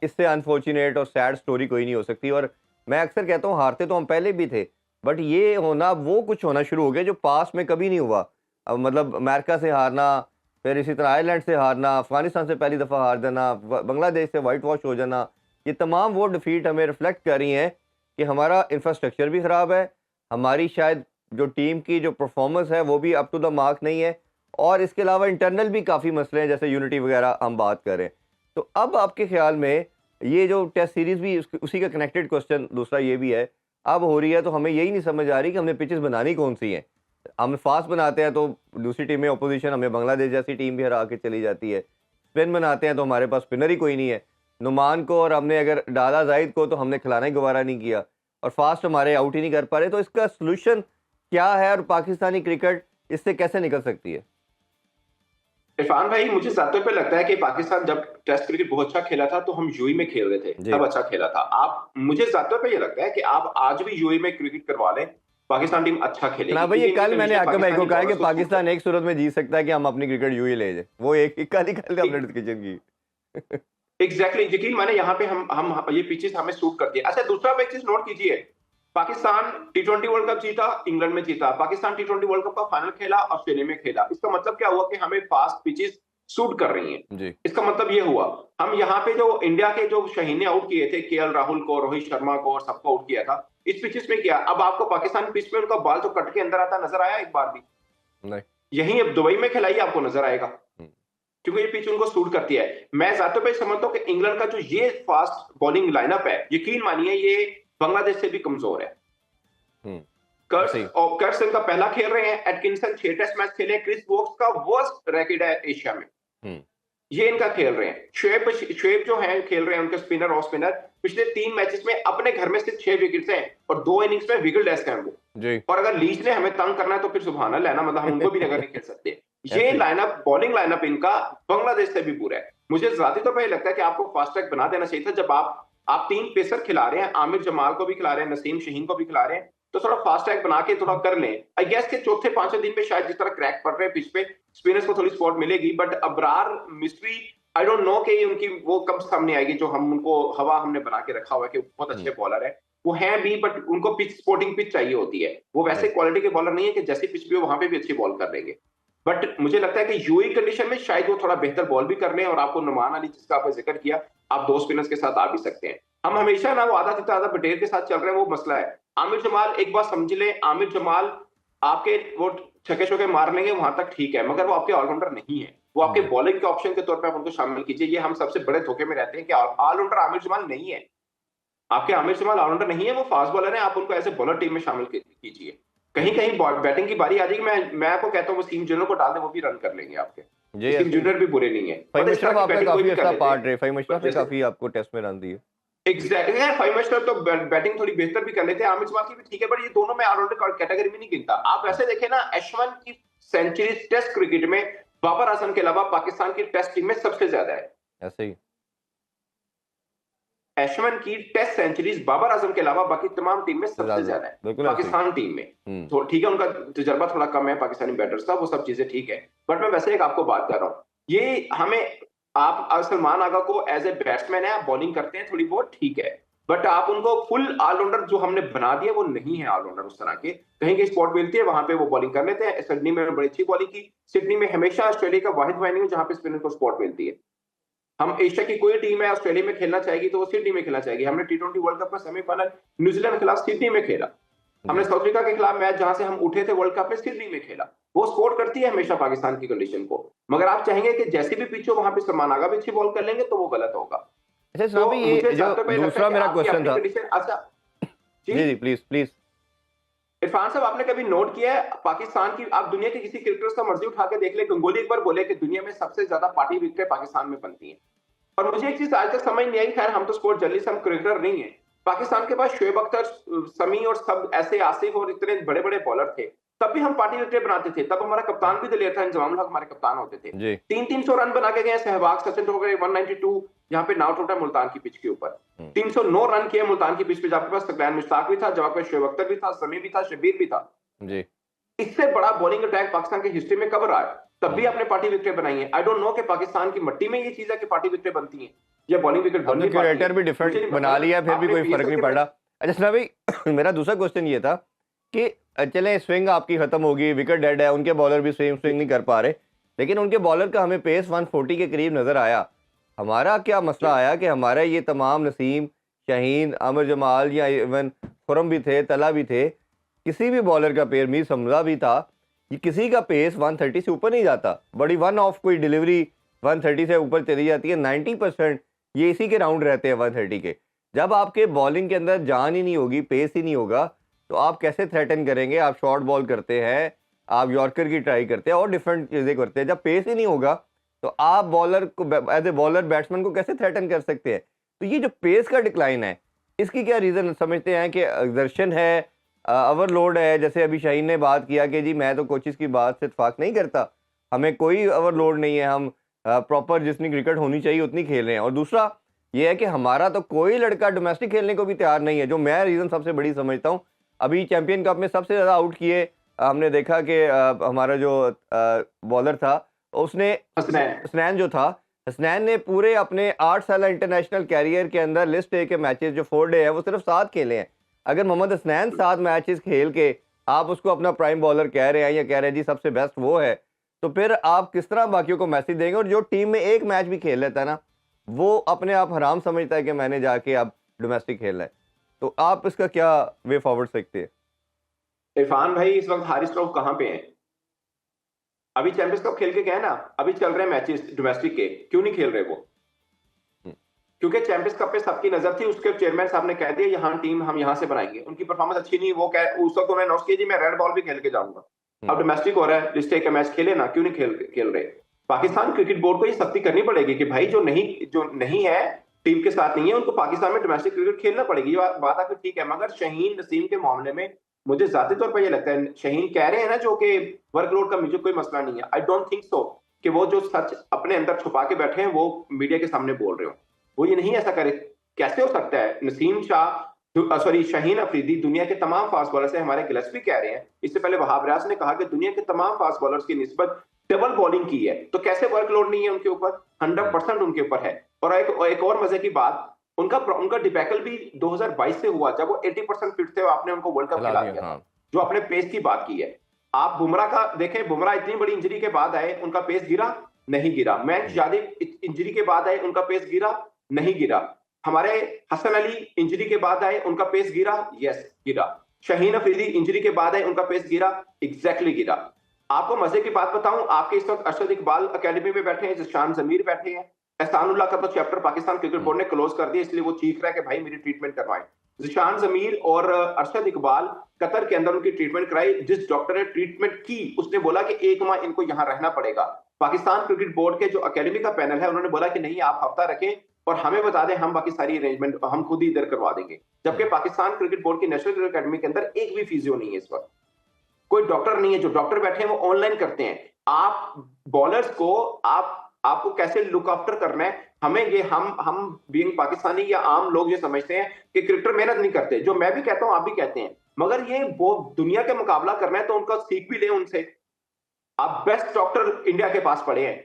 इससे अनफॉर्चुनेट और सैड स्टोरी कोई नहीं हो सकती। और मैं अक्सर कहता हूँ, हारते तो हम पहले भी थे, बट ये होना, वो कुछ होना शुरू हो गया जो पास में कभी नहीं हुआ। अब मतलब अमेरिका से हारना, फिर इसी तरह आयरलैंड से हारना, अफगानिस्तान से पहली दफ़ा हार जाना, बांग्लादेश से वाइट वॉश हो जाना, ये तमाम वो डिफीट हमें रिफ्लेक्ट कर रही हैं कि हमारा इंफ्रास्ट्रक्चर भी ख़राब है, हमारी शायद जो टीम की जो परफॉर्मेंस है वो भी अप टू द मार्क नहीं है, और इसके अलावा इंटरनल भी काफ़ी मसले हैं, जैसे यूनिटी वगैरह हम बात करें। तो अब आपके ख्याल में ये जो टेस्ट सीरीज़ भी उसी का कनेक्टेड क्वेश्चन दूसरा ये भी है, अब हो रही है तो हमें यही नहीं समझ आ रही कि हमने पिचेस बनानी कौन सी हैं। हम फास्ट बनाते हैं तो दूसरी टीमें, अपोजिशन हमें बांग्लादेश जैसी टीम भी हरा के चली जाती है। स्पिन बनाते हैं तो हमारे पास स्पिनर ही कोई नहीं है। नुमान को और हमने अगर डाला जाहिद को तो हमने खिलाना ही गवारा नहीं किया, और फास्ट हमारे आउट ही नहीं कर पा रहे। तो इसका सोल्यूशन क्या है और पाकिस्तानी क्रिकेट इससे कैसे निकल सकती है? इरफान भाई, मुझे ज्यादा पे लगता है कि पाकिस्तान जब टेस्ट क्रिकेट बहुत अच्छा खेला था तो हम यूएई में खेल रहे थे, जी। तब अच्छा खेला था। आप, मुझे ज्यादा पे ये लगता है कि आप आज भी यूएई में क्रिकेट करवा लें, पाकिस्तान टीम अच्छा खेलेगी, जनाब भाई, ये क्योंकि इनकी कल मैंने कंडीशन आके भाई को पाकिस्तानी कहा है कि बॉलर्स को सूट पाकिस्तान करती एक सूरत में जीत सकता है कि हम अपनी क्रिकेट यूं ही ले जाए। वो एक एक कल हमने है। डिस्कशन की। एग्जैक्टली, यकीन माने यहाँ पे हम ये पिचेस हमें सूट करती है। अच्छा, दूसरा आप एक चीज नोट कीजिए, पाकिस्तान T20 वर्ल्ड कप जीता, इंग्लैंड में जीता, पाकिस्तान T20 वर्ल्ड कप का फाइनल खेला, ऑस्ट्रेलिया में खेला। इसका मतलब क्या हुआ कि हमें फास्ट पिचेस सूट कर रही हैं। जी। इसका मतलब ये हुआ, हम यहाँ पे जो इंडिया के जो शाहीन ने आउट किए थे, KL राहुल को, रोहित शर्मा को और सबको आउट किया था, इस पिचेस में किया। अब आपको पाकिस्तान पिच में उनका बॉल तो कट के अंदर आता नजर आया एक बार भी? नहीं। यही अब दुबई में खिलाइए, आपको नजर आएगा, हम्म, क्योंकि ये पिच उनको सूट करती है। मैं ज्यादा पे समझता हूँ कि इंग्लैंड का जो ये फास्ट बॉलिंग लाइनअप है, यकीन मानिए ये बांग्लादेश से भी कमजोर है। सही। कर्ट्स इनका पहला खेल रहे हैं, एटकिंसन 6 टेस्ट मैच खेले, क्रिस वोक्स का वर्स्ट रैकेट है एशिया में। हम्म, ये इनका खेल रहे हैं। शोएब जो है खेल रहे हैं, उनके स्पिनर ऑफ स्पिनर पिछले 3 मैचेस में अपने घर में सिर्फ 6 विकेट्स हैं और 2 इनिंग्स में विकेट लेस हैं वो। जी। और अगर लीच ने हमें तंग करना है तो फिर सुभान अल्लाह है ना, मतलब हम उनको भी नगर नहीं खेल सकते। ये ऐसे ही। लाइनअप, बॉलिंग लाइनअप इनका बांग्लादेश से भी बुरा है। मुझे ज़ाती तौर पर ये लगता है कि आपको फास्ट ट्रैक बना देना चाहिए था। जब आप 3 पेसर खिला रहे हैं, आमिर जमाल को भी खिला रहे हैं, नसीम शहीन को भी खिला रहे हैं, तो थोड़ा फास्ट ट्रैक बना के थोड़ा कर लें। आई गेस के चौथे पांचवें दिन पे शायद जिस तरह क्रैक पड़ रहे हैं पिच पे, स्पिनर्स को थोड़ी स्पॉट मिलेगी। But Abrar mystery, I don't know कि उनकी वो कब सामने आएगी, जो हम उनको हवा हमने बना के रखा हुआ है कि बहुत अच्छे बॉलर है। वो हैं भी, बट उनको पिच, स्पोर्टिंग पिच चाहिए होती है। वो वैसे क्वालिटी के बॉलर नहीं है कि जैसी पिच भी हो वहां पे भी अच्छी बॉल कर लेंगे। बट मुझे लगता है कि यूएई कंडीशन में शायद वो थोड़ा बेहतर बॉल भी कर लें। और आपको नुमान अली, जिसका आपने जिक्र किया, आप 2 स्पिनर्स के साथ आ भी सकते हैं। हम हमेशा ना वो आधा तिता आधा बटेर के साथ चल रहे हैं, वो मसला है। आमिर जमाल, एक बात समझ लें, आमिर जमाल आपके वो छक्के चौके मार लेंगे वहां तक ठीक है, मगर वो आपके ऑलराउंडर नहीं है। वो आपके बॉलिंग के ऑप्शन के तौर पे आप उनको शामिल कीजिए। ये हम सबसे बड़े धोखे में रहते हैं कि ऑलराउंडर आमिर जमाल नहीं है। आपके आमिर जमाल ऑलराउंडर नहीं है, वो फास्ट बॉलर है। आप उनको ऐसे बॉलर टीम में शामिल कीजिए। कहीं कहीं बैटिंग की बारी आ जाएगी, मैं आपको कहता हूँ वसीम जूनियर को डाल दें, वो भी रन कर लेंगे आपके। जी, वसीम ऐसे ही। जूनियर भी बुरे नहीं है। फ़हीम मतलब इस तरह अशरफ की आपका बैटिंग कोई काफी भी कर अच्छा लेते पार्ट रहे, हैं। फ़हीम अशरफ ने जैसे काफी आपको टेस्ट में रन दिए। एग्जैक्टली यार, फाइव मिनट तो बैटिंग थोड़ी बेहतर भी कर लेते हैं। आमिर जमाल की भी ठीक है, बट ये दोनों मैं ऑलराउंडर कैटेगरी में नहीं गिनता। आप वैसे देखें ना, एशवन की सेंचुरी टेस्ट क्रिकेट में बाबर आजम के अलावा पाकिस्तान की टेस्ट टीम में सबसे ज्यादा है। ऐसे ही। एशवन की टेस्ट सेंचुरीज बाबर आजम के अलावा बाकी तमाम टीम में सबसे ज्यादा है, बिल्कुल ऐसे ही। पाकिस्तान टीम में। तो ठीक है, उनका तजर्बा थोड़ा कम है पाकिस्तानी बैटर्स का, वो सब चीजें ठीक है। बट मैं वैसे एक आपको बात कर रहा हूँ, ये हमें, आप सलमान आगा को एज ए बैट्समैन है, आप बॉलिंग करते हैं थोड़ी बहुत, ठीक है। बट आप उनको फुल ऑलराउंडर जो हमने बना दिया, वो नहीं है ऑलराउंडर उस तरह के। कहीं कहीं स्पॉट मिलती है, वहां पे वो बॉलिंग कर लेते हैं। सिडनी में बड़ी अच्छी बॉलिंग की। सिडनी में हमेशा ऑस्ट्रेलिया का वाहिद वाइनिंग जहां पे स्पिनर को स्पॉट मिलती है। हम एशिया की कोई टीम है ऑस्ट्रेलिया में खेलना चाहेगी तो वो सिडनी में खेलना चाहेगी। हमने टी20 वर्ल्ड कप का सेमीफाइनल न्यूजीलैंड के खिलाफ सिडनी में खेला। हमने साउथ अफ्रीका के खिलाफ मैच जहां से हम उठे थे वर्ल्ड कप में, सिडनी में खेला। वो सपोर्ट करती है हमेशा पाकिस्तान की कंडीशन को। मगर आप चाहेंगे कि जैसी भी पिच हो वहां पे सलमान आगा भी अच्छी बॉल कर लेंगे, तो वो गलत होगा। अच्छा तो सनाबी, ये मुझे जो ज्यादातर पहले लगता दूसरा है कि मेरा आपकी क्वेश्चन अपनी था। कंडीशन। अच्छा जी, जी जी, प्लीज प्लीज। इरफान साहब, आपने कभी नोट किया है पाकिस्तान की, आप दुनिया के किसी क्रिकेटर्स का मर्जी उठा के देख ले, गंगोली एक बार बोले कि दुनिया में सबसे ज्यादा पार्टी विकेट पाकिस्तान में बनती है। और मुझे एक चीज आज तक समझ नहीं आई, खैर हम तो स्पोर्ट जर्नलिस्ट, हम क्रिकेटर नहीं है। पाकिस्तान के पास शोएब अख्तर, समी और सब ऐसे आसिफ और इतने बड़े बड़े बॉलर थे, तब भी हम पार्टी विकेट बनाते थे। तब हमारा कप्तान भी दिलेर था, इंजमाम हक हमारे कप्तान होते थे। जी 300 रन बना के गए सहवाग, सचिन हो गए 192, यहाँ पे नॉट आउट है मुल्तान की पिच के ऊपर। 309 रन किए मुल्तान की पिच पे, जब आपके पास तकलान मुश्ताक भी था, जब आपके पास शोएब अख्तर भी था, समी भी था, शबीर भी था। जी। इससे बड़ा बॉलिंग अटैक पाकिस्तान की हिस्ट्री में कब रहा है? तब भी आपने पार्टी विकेट बनाई है। आई डोंट नो कि पाकिस्तान की मट्टी में ये चीज है कि पार्टी विकेट बनती है या बॉलिंग विकेट अब बन तो नहीं पाती है। क्यूरेटर भी मुझे डिफरेंट नहीं बना पता। लिया, फिर भी आपने कोई फर्क PSL नहीं के पड़ रहा। अच्छा सना भाई, मेरा दूसरा क्वेश्चन ये था कि चलें स्विंग आपकी खत्म होगी, विकेट डेड है, उनके बॉलर भी स्विंग नहीं कर पा रहे, लेकिन उनके बॉलर का हमें पेस 140 के करीब नजर आया। हमारा क्या मसला आया कि हमारा ये तमाम नसीम, शाहीन, आमिर जमाल या इवन खुरम भी थे, तला भी थे, किसी भी बॉलर का पेस, मीर समजा भी था, ये किसी का पेस 130 से ऊपर नहीं जाता। बड़ी वन ऑफ कोई डिलीवरी 130 से ऊपर चली जाती है। 90% ये इसी के राउंड रहते हैं 130 के। जब आपके बॉलिंग के अंदर जान ही नहीं होगी, पेस ही नहीं होगा, तो आप कैसे थ्रेटन करेंगे? आप शॉर्ट बॉल करते हैं, आप यॉर्कर की ट्राई करते हैं और डिफरेंट चीज़ें करते हैं। जब पेस ही नहीं होगा तो आप बॉलर को एज ए बॉलर बैट्समैन को कैसे थ्रेटन कर सकते हैं? तो ये जो पेस का डिक्लाइन है, इसकी क्या रीज़न समझते हैं? कि एक्सर्शन है, ओवरलोड है? जैसे अभी शाहीन ने बात किया कि जी मैं तो कोचेस की बात से इत्फाक नहीं करता, हमें कोई ओवरलोड नहीं है, हम प्रॉपर जितनी क्रिकेट होनी चाहिए उतनी खेल रहे हैं। और दूसरा ये है कि हमारा तो कोई लड़का डोमेस्टिक खेलने को भी तैयार नहीं है, जो मैं रीज़न सबसे बड़ी समझता हूँ। अभी चैंपियन कप में सबसे ज़्यादा आउट किए हमने देखा कि हमारा जो बॉलर था, उसने हसनैन जो था, हसनैन ने पूरे अपने 8 साल इंटरनेशनल कैरियर के अंदर लिस्ट ए के मैचेस जो 4 डे है वो सिर्फ 7 खेले हैं। अगर मोहम्मद हसनैन 7 मैचेस खेल के आप उसको अपना प्राइम बॉलर कह रहे हैं या कह रहे हैं जी सबसे बेस्ट वो है, तो फिर आप किस तरह बाकियों को मैसेज देंगे? और जो टीम में एक मैच भी खेल लेता है ना, वो अपने आप हराम समझता है कि मैंने जाके अब डोमेस्टिक खेलना है। तो आप इसका क्या वे फॉरवर्ड सकते हैं? इरफान भाई, इस वक्त हारिस रऊफ कहाँ पे हैं? अभी चैंपियंस कप खेल के गए ना, अभी चल रहे हैं मैचेस डोमेस्टिक के, क्यों नहीं खेल रहे वो? क्योंकि चैंपियंस कप पे सबकी नजर थी, उसके चेयरमैन साहब ने कह दिया यहाँ टीम हम यहाँ से बनाएंगे। उनकी परफॉर्मेंस अच्छी नहीं, वो उस वक्त उन्होंने अनाउंस किया जी मैं रेड बॉल भी खेल के जाऊंगा। अब डोमेस्टिक हो रहा है, डिस्ट्रिक्ट का मैच खेले ना, क्यों नहीं खेल रहे। पाकिस्तान क्रिकेट बोर्ड को ये सख्ती करनी पड़ेगी कि भाई जो नहीं है, टीम के साथ नहीं है, उनको पाकिस्तान में डोमेस्टिक क्रिकेट खेलना पड़ेगी। ये बात आकर ठीक है, मगर शहीन नसीम के मामले में मुझे जाती तौर पर ये लगता है, शहीन कह रहे हैं ना जो कि वर्कलोड का मुझे कोई मसला नहीं है, आई डोंट थिंक सो कि वो जो सच अपने अंदर छुपा के बैठे हैं वो मीडिया के सामने बोल रहे हो, वो ये नहीं ऐसा करे। कैसे हो सकता है? नसीम शाह शाहीन अफरीदी दुनिया के तमाम फास्ट बॉलर से, हमारे गिलस्पी कह रहे हैं, इससे पहले वहाब रियाज ने कहा कि दुनिया के तमाम फास्ट बॉलर्स की निस्बत डबल बॉलिंग की है, तो कैसे वर्कलोड नहीं है उनके ऊपर? 100% उनके ऊपर है। और एक और मजे की बात, उनका डिबैकल भी 2022 से हुआ जब वो 80% फिट थे, आपने उनको वर्ल्ड कप खिला दिया, जो आपने पेस की बात की है। आप बुमराह का देखें, बुमराह इतनी बड़ी इंजरी के बाद आए, उनका पेस गिरा नहीं गिरा। मयंक यादव इंजरी के बाद आए, उनका पेस गिरा नहीं गिरा। हमारे हसन अली इंजरी के बाद आए, उनका पेस गिरा, यस गिरा। शाहीन अफरीदी इंजरी के बाद आए, उनका पेस गिरा, एग्जैक्टली गिरा। आपको मजे की बात बताऊं, आपके इस वक्त अरशद इकबाल अकेडमी में बैठे हैं, जिशान जमीर बैठे हैं, एहसानुल्लाह का तो चैप्टर पाकिस्तान क्रिकेट बोर्ड ने क्लोज कर दिया, इसलिए वो चीख रहा है कि भाई मेरी ट्रीटमेंट करवाएं। जिशान जमीर और अरशद इकबाल कतर के अंदर उनकी ट्रीटमेंट कराई। जिस डॉक्टर ने ट्रीटमेंट की उसने बोला कि 1 माह इनको यहाँ रहना पड़ेगा। पाकिस्तान क्रिकेट बोर्ड के जो अकेडमी का पैनल है उन्होंने बोला कि नहीं, आप हफ्ता रखें और हमें बता दें, हम बाकी सारी अरेंजमेंट हम खुद ही इधर करवा देंगे। जबकि पाकिस्तान क्रिकेट बोर्ड की नेशनल क्रिकेट अकेडमी के अंदर एक भी फिजियो नहीं है इस वक्त, कोई डॉक्टर नहीं है। जो डॉक्टर बैठे हैं वो ऑनलाइन करते हैं। आप बॉलर्स को आपको कैसे लुक आफ्टर करना है, हमें ये हम बीइंग पाकिस्तानी या आम लोग ये समझते हैं कि क्रिकेटर मेहनत नहीं करते, जो मैं भी कहता हूं, आप भी कहते हैं, मगर ये वो दुनिया के मुकाबला करना है तो उनका सीख भी ले उनसे। आप बेस्ट डॉक्टर इंडिया के पास पड़े हैं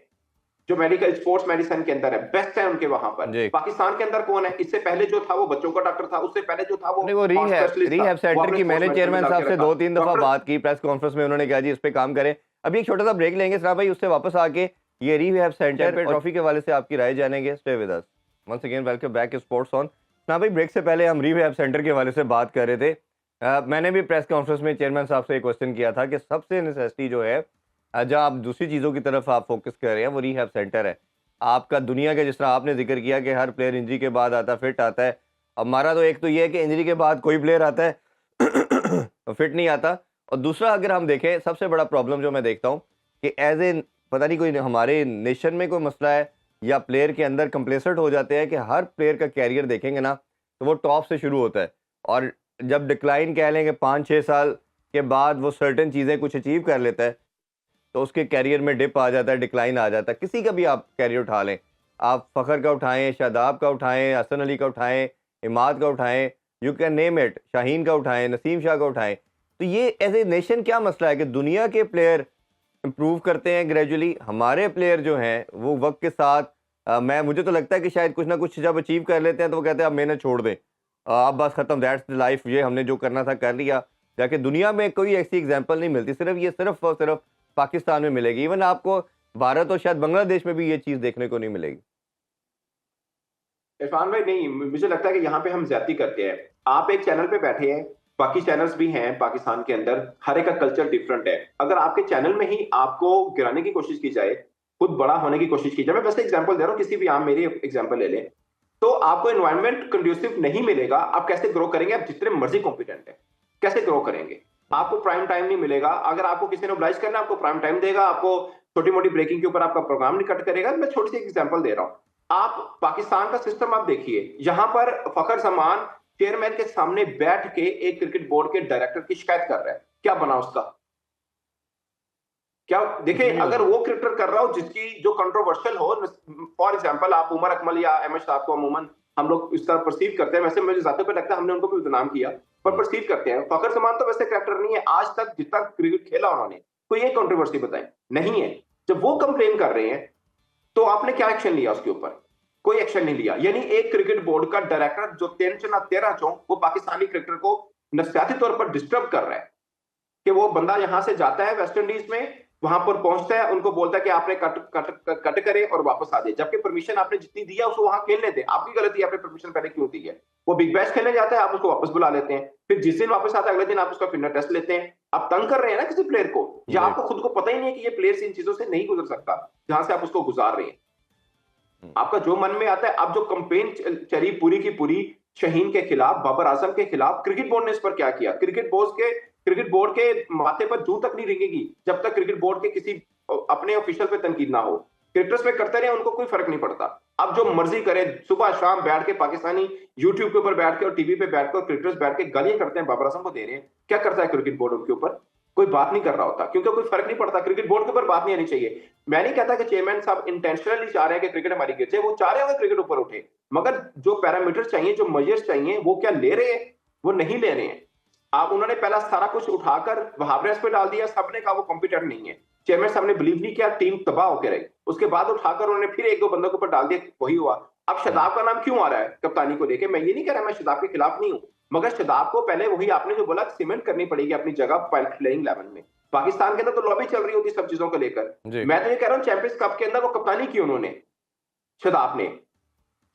जो मेडिकल स्पोर्ट्स मेडिसिन के अंदर है, बेस्ट है उनके वहां पर। पाकिस्तान के अंदर कौन है? इससे पहले जो था वो बच्चों का डॉक्टर था, उससे पहले जो था वो रिहैब सेंटर की मैंने चेयरमैन साहब से 2-3 दफा बात की प्रेस कॉन्फ्रेंस में, उन्होंने कहा जी इस पे काम करें। अभी एक छोटा सा ब्रेक लेंगे सना भाई, उससे वापस आके ये रिहैब सेंटर पे ट्रॉफी के वाले से आपकी राय जानेंगे। Stay with us once again, welcome back sports on. Sana भाई, ब्रेक से पहले हम रिहैब सेंटर के वाले से बात कर रहे थे। मैंने भी प्रेस कॉन्फ्रेंस में चेयरमैन साहब से एक क्वेश्चन किया था कि सबसे नेसेसिटी जो है, जहाँ आप दूसरी चीज़ों की तरफ आप फोकस कर रहे हैं, वो रिहैब सेंटर है आपका। दुनिया के जिस तरह आपने जिक्र किया कि हर प्लेयर इंजरी के बाद आता फिट आता है, हमारा तो एक तो ये है कि इंजरी के बाद कोई प्लेयर आता है फिट नहीं आता। और दूसरा अगर हम देखें, सबसे बड़ा प्रॉब्लम जो मैं देखता हूँ कि एज ए पता नहीं कोई हमारे नेशन में कोई मसला है या प्लेयर के अंदर कंप्लेसेंट हो जाते हैं कि हर प्लेयर का कैरियर देखेंगे ना तो वो टॉप से शुरू होता है, और जब डिक्लाइन कह लेंगे 5-6 साल के बाद वो सर्टेन चीज़ें कुछ अचीव कर लेता है तो उसके कैरियर में डिप आ जाता है, डिक्लाइन आ जाता है। किसी का भी आप कैरियर उठा लें, आप फ़खर का उठाएं, शादाब का उठाएं, हसन अली का उठाएं, इमाद का उठाएं, you can name it, Shaheen का उठाएं, नसीम शाह का उठाएं। तो ये एज ए नेशन क्या मसला है कि दुनिया के प्लेयर इम्प्रूव करते हैं ग्रेजुअली, हमारे प्लेयर जो हैं वो वक्त के साथ मुझे तो लगता है कि शायद कुछ ना कुछ जब अचीव कर लेते हैं तो वो कहते हैं अब मेहनत छोड़ दें, अब बस ख़त्म, दैट्स द लाइफ, ये हमने जो करना था कर लिया। जाके दुनिया में कोई ऐसी एग्जाम्पल नहीं मिलती, सिर्फ और सिर्फ पाकिस्तान में मिलेगी। इवन आपको भारत और शायद बांग्लादेश में भी ये चीज़ देखने को नहीं मिलेगी। इरफान भाई, नहीं, मुझे लगता है कि यहाँ पे हम ज्यादती करते हैं। आप एक चैनल पे बैठे हैं, बाकी चैनल्स भी हैं पाकिस्तान के अंदर, हर एक का कल्चर डिफरेंट है। अगर आपके चैनल में ही आपको गिराने की कोशिश की जाए, खुद बड़ा होने की कोशिश की जाए, मैं बस एग्जांपल दे रहा हूँ, किसी भी आप मेरी एग्जांपल ले लें, तो आपको एनवायरनमेंट कंड्यूसिव नहीं मिलेगा। आप कैसे ग्रो करेंगे? आप जितने मर्जी कॉम्पिटेंट है, कैसे ग्रो करेंगे? आपको प्राइम टाइम नहीं मिलेगा। अगर आपको किसी ने ऑब्लाइज करना, आपको प्राइम टाइम देगा, आपको छोटी मोटी ब्रेकिंग के ऊपर आपका प्रोग्राम नहीं कट करेगा। मैं छोटी सी एग्जांपल दे रहा हूँ। आप पाकिस्तान का सिस्टम आप देखिए, यहां पर फखर जमान चेयरमैन के सामने बैठ के एक क्रिकेट बोर्ड के डायरेक्टर की शिकायत कर रहा है, क्या बना उसका? क्या देखिए, अगर वो क्रिकेटर कर रहा हो जिसकी जो कंट्रोवर्शियल हो, फॉर एग्जांपल आप उमर अकमल या अहमद शाह को अमूमन हम लोग इस तरह परसीव करते हैं, वैसे मुझे जाते पे लगता है हमने उनको भी बदनाम किया, पर परसीव करते हैं। फखर जमान तो वैसे कैरेक्टर नहीं है, आज तक जितना क्रिकेट खेला उन्होंने, कोई एक कंट्रोवर्सी बताएं, नहीं है। जब वो कंप्लेन कर रहे हैं तो आपने क्या एक्शन लिया उसके ऊपर? कोई एक्शन नहीं लिया। यानी एक क्रिकेट बोर्ड का डायरेक्टर जो 13 चौ वो पाकिस्तानी क्रिकेटर को नफसियाती तौर पर डिस्टर्ब कर रहा है कि वो बंदा यहां से जाता है वेस्ट इंडीज में, वहां पर पहुंचता है, उनको बोलता है कि आपने कट करे और वापस आ जाए, जबकि परमिशन आपने जितनी दी है उसको वहां खेलने दें। आपकी गलती है, आपने परमिशन पहले क्यों दी है? वो बिग बैश खेलने जाता है, आप उसको वापस बुला लेते हैं, फिर जिस दिन वापस आता है अगले दिन आप उसका फिटनेस टेस्ट लेते हैं। आप तंग कर रहे हैं ना किसी प्लेयर को, या आपको खुद को पता ही नहीं है कि ये प्लेयर इन चीजों से नहीं गुजर सकता जहां से आप उसको गुजार रहे हैं। आपका जो मन में आता है। अब जो कंपेन चली पूरी की पूरी शहीन के खिलाफ, बाबर आजम के खिलाफ, क्रिकेट बोर्ड ने इस पर क्या किया? क्रिकेट बोर्ड के माथे पर जूं तक नहीं रेंगेगी जब तक क्रिकेट बोर्ड के किसी अपने ऑफिशियल पे तनकीद ना हो। क्रिकेटर्स पे करते रहे, उनको कोई फर्क नहीं पड़ता। अब जो मर्जी करें, सुबह शाम बैठ के पाकिस्तानी यूट्यूब के ऊपर बैठ के और टीवी पे बैठ कर क्रिकेटर्स बैठ के गालियां करते हैं, बाबर आजम को दे रहे हैं। क्या करता है क्रिकेट बोर्ड उनके ऊपर? कोई बात नहीं कर रहा होता, क्योंकि कोई फर्क नहीं पड़ता। क्रिकेट बोर्ड के ऊपर बात नहीं आनी चाहिए। मैं नहीं कहता कि चेयरमैन साहब इंटेंशनली चाह रहे हैं कि क्रिकेट हमारी गिर जाए, वो चाह रहे होंगे क्रिकेट ऊपर उठे, मगर जो पैरामीटर चाहिए, जो मेजर्स चाहिए, वो क्या ले रहे हैं? वो नहीं ले रहे हैं। आप उन्होंने पहला सारा कुछ उठाकर वहाबरेस पे डाल दिया, सबने कहा वो कॉम्पिटेंट नहीं है। चेयरमैन साहब ने बिलीव नहीं किया, टीम तबाह होकर रही। उसके बाद उठाकर उन्होंने फिर एक दो बंदों के ऊपर डाल दिया, वही हुआ। अब शदाब का नाम क्यों आ रहा है कप्तानी को लेके? मैं ये नहीं कह रहा, मैं शदाब के खिलाफ नहीं हूं, मगर शदाब को पहले वही आपने जो बोला सीमेंट करनी पड़ेगी अपनी जगह प्लेइंग 11 में। पाकिस्तान के अंदर तो लॉबी चल रही होती सब चीजों को लेकर। मैं तो ये कह रहा हूं चैंपियंस कप के अंदर वो कप्तानी की उन्होंने, शदाब ने।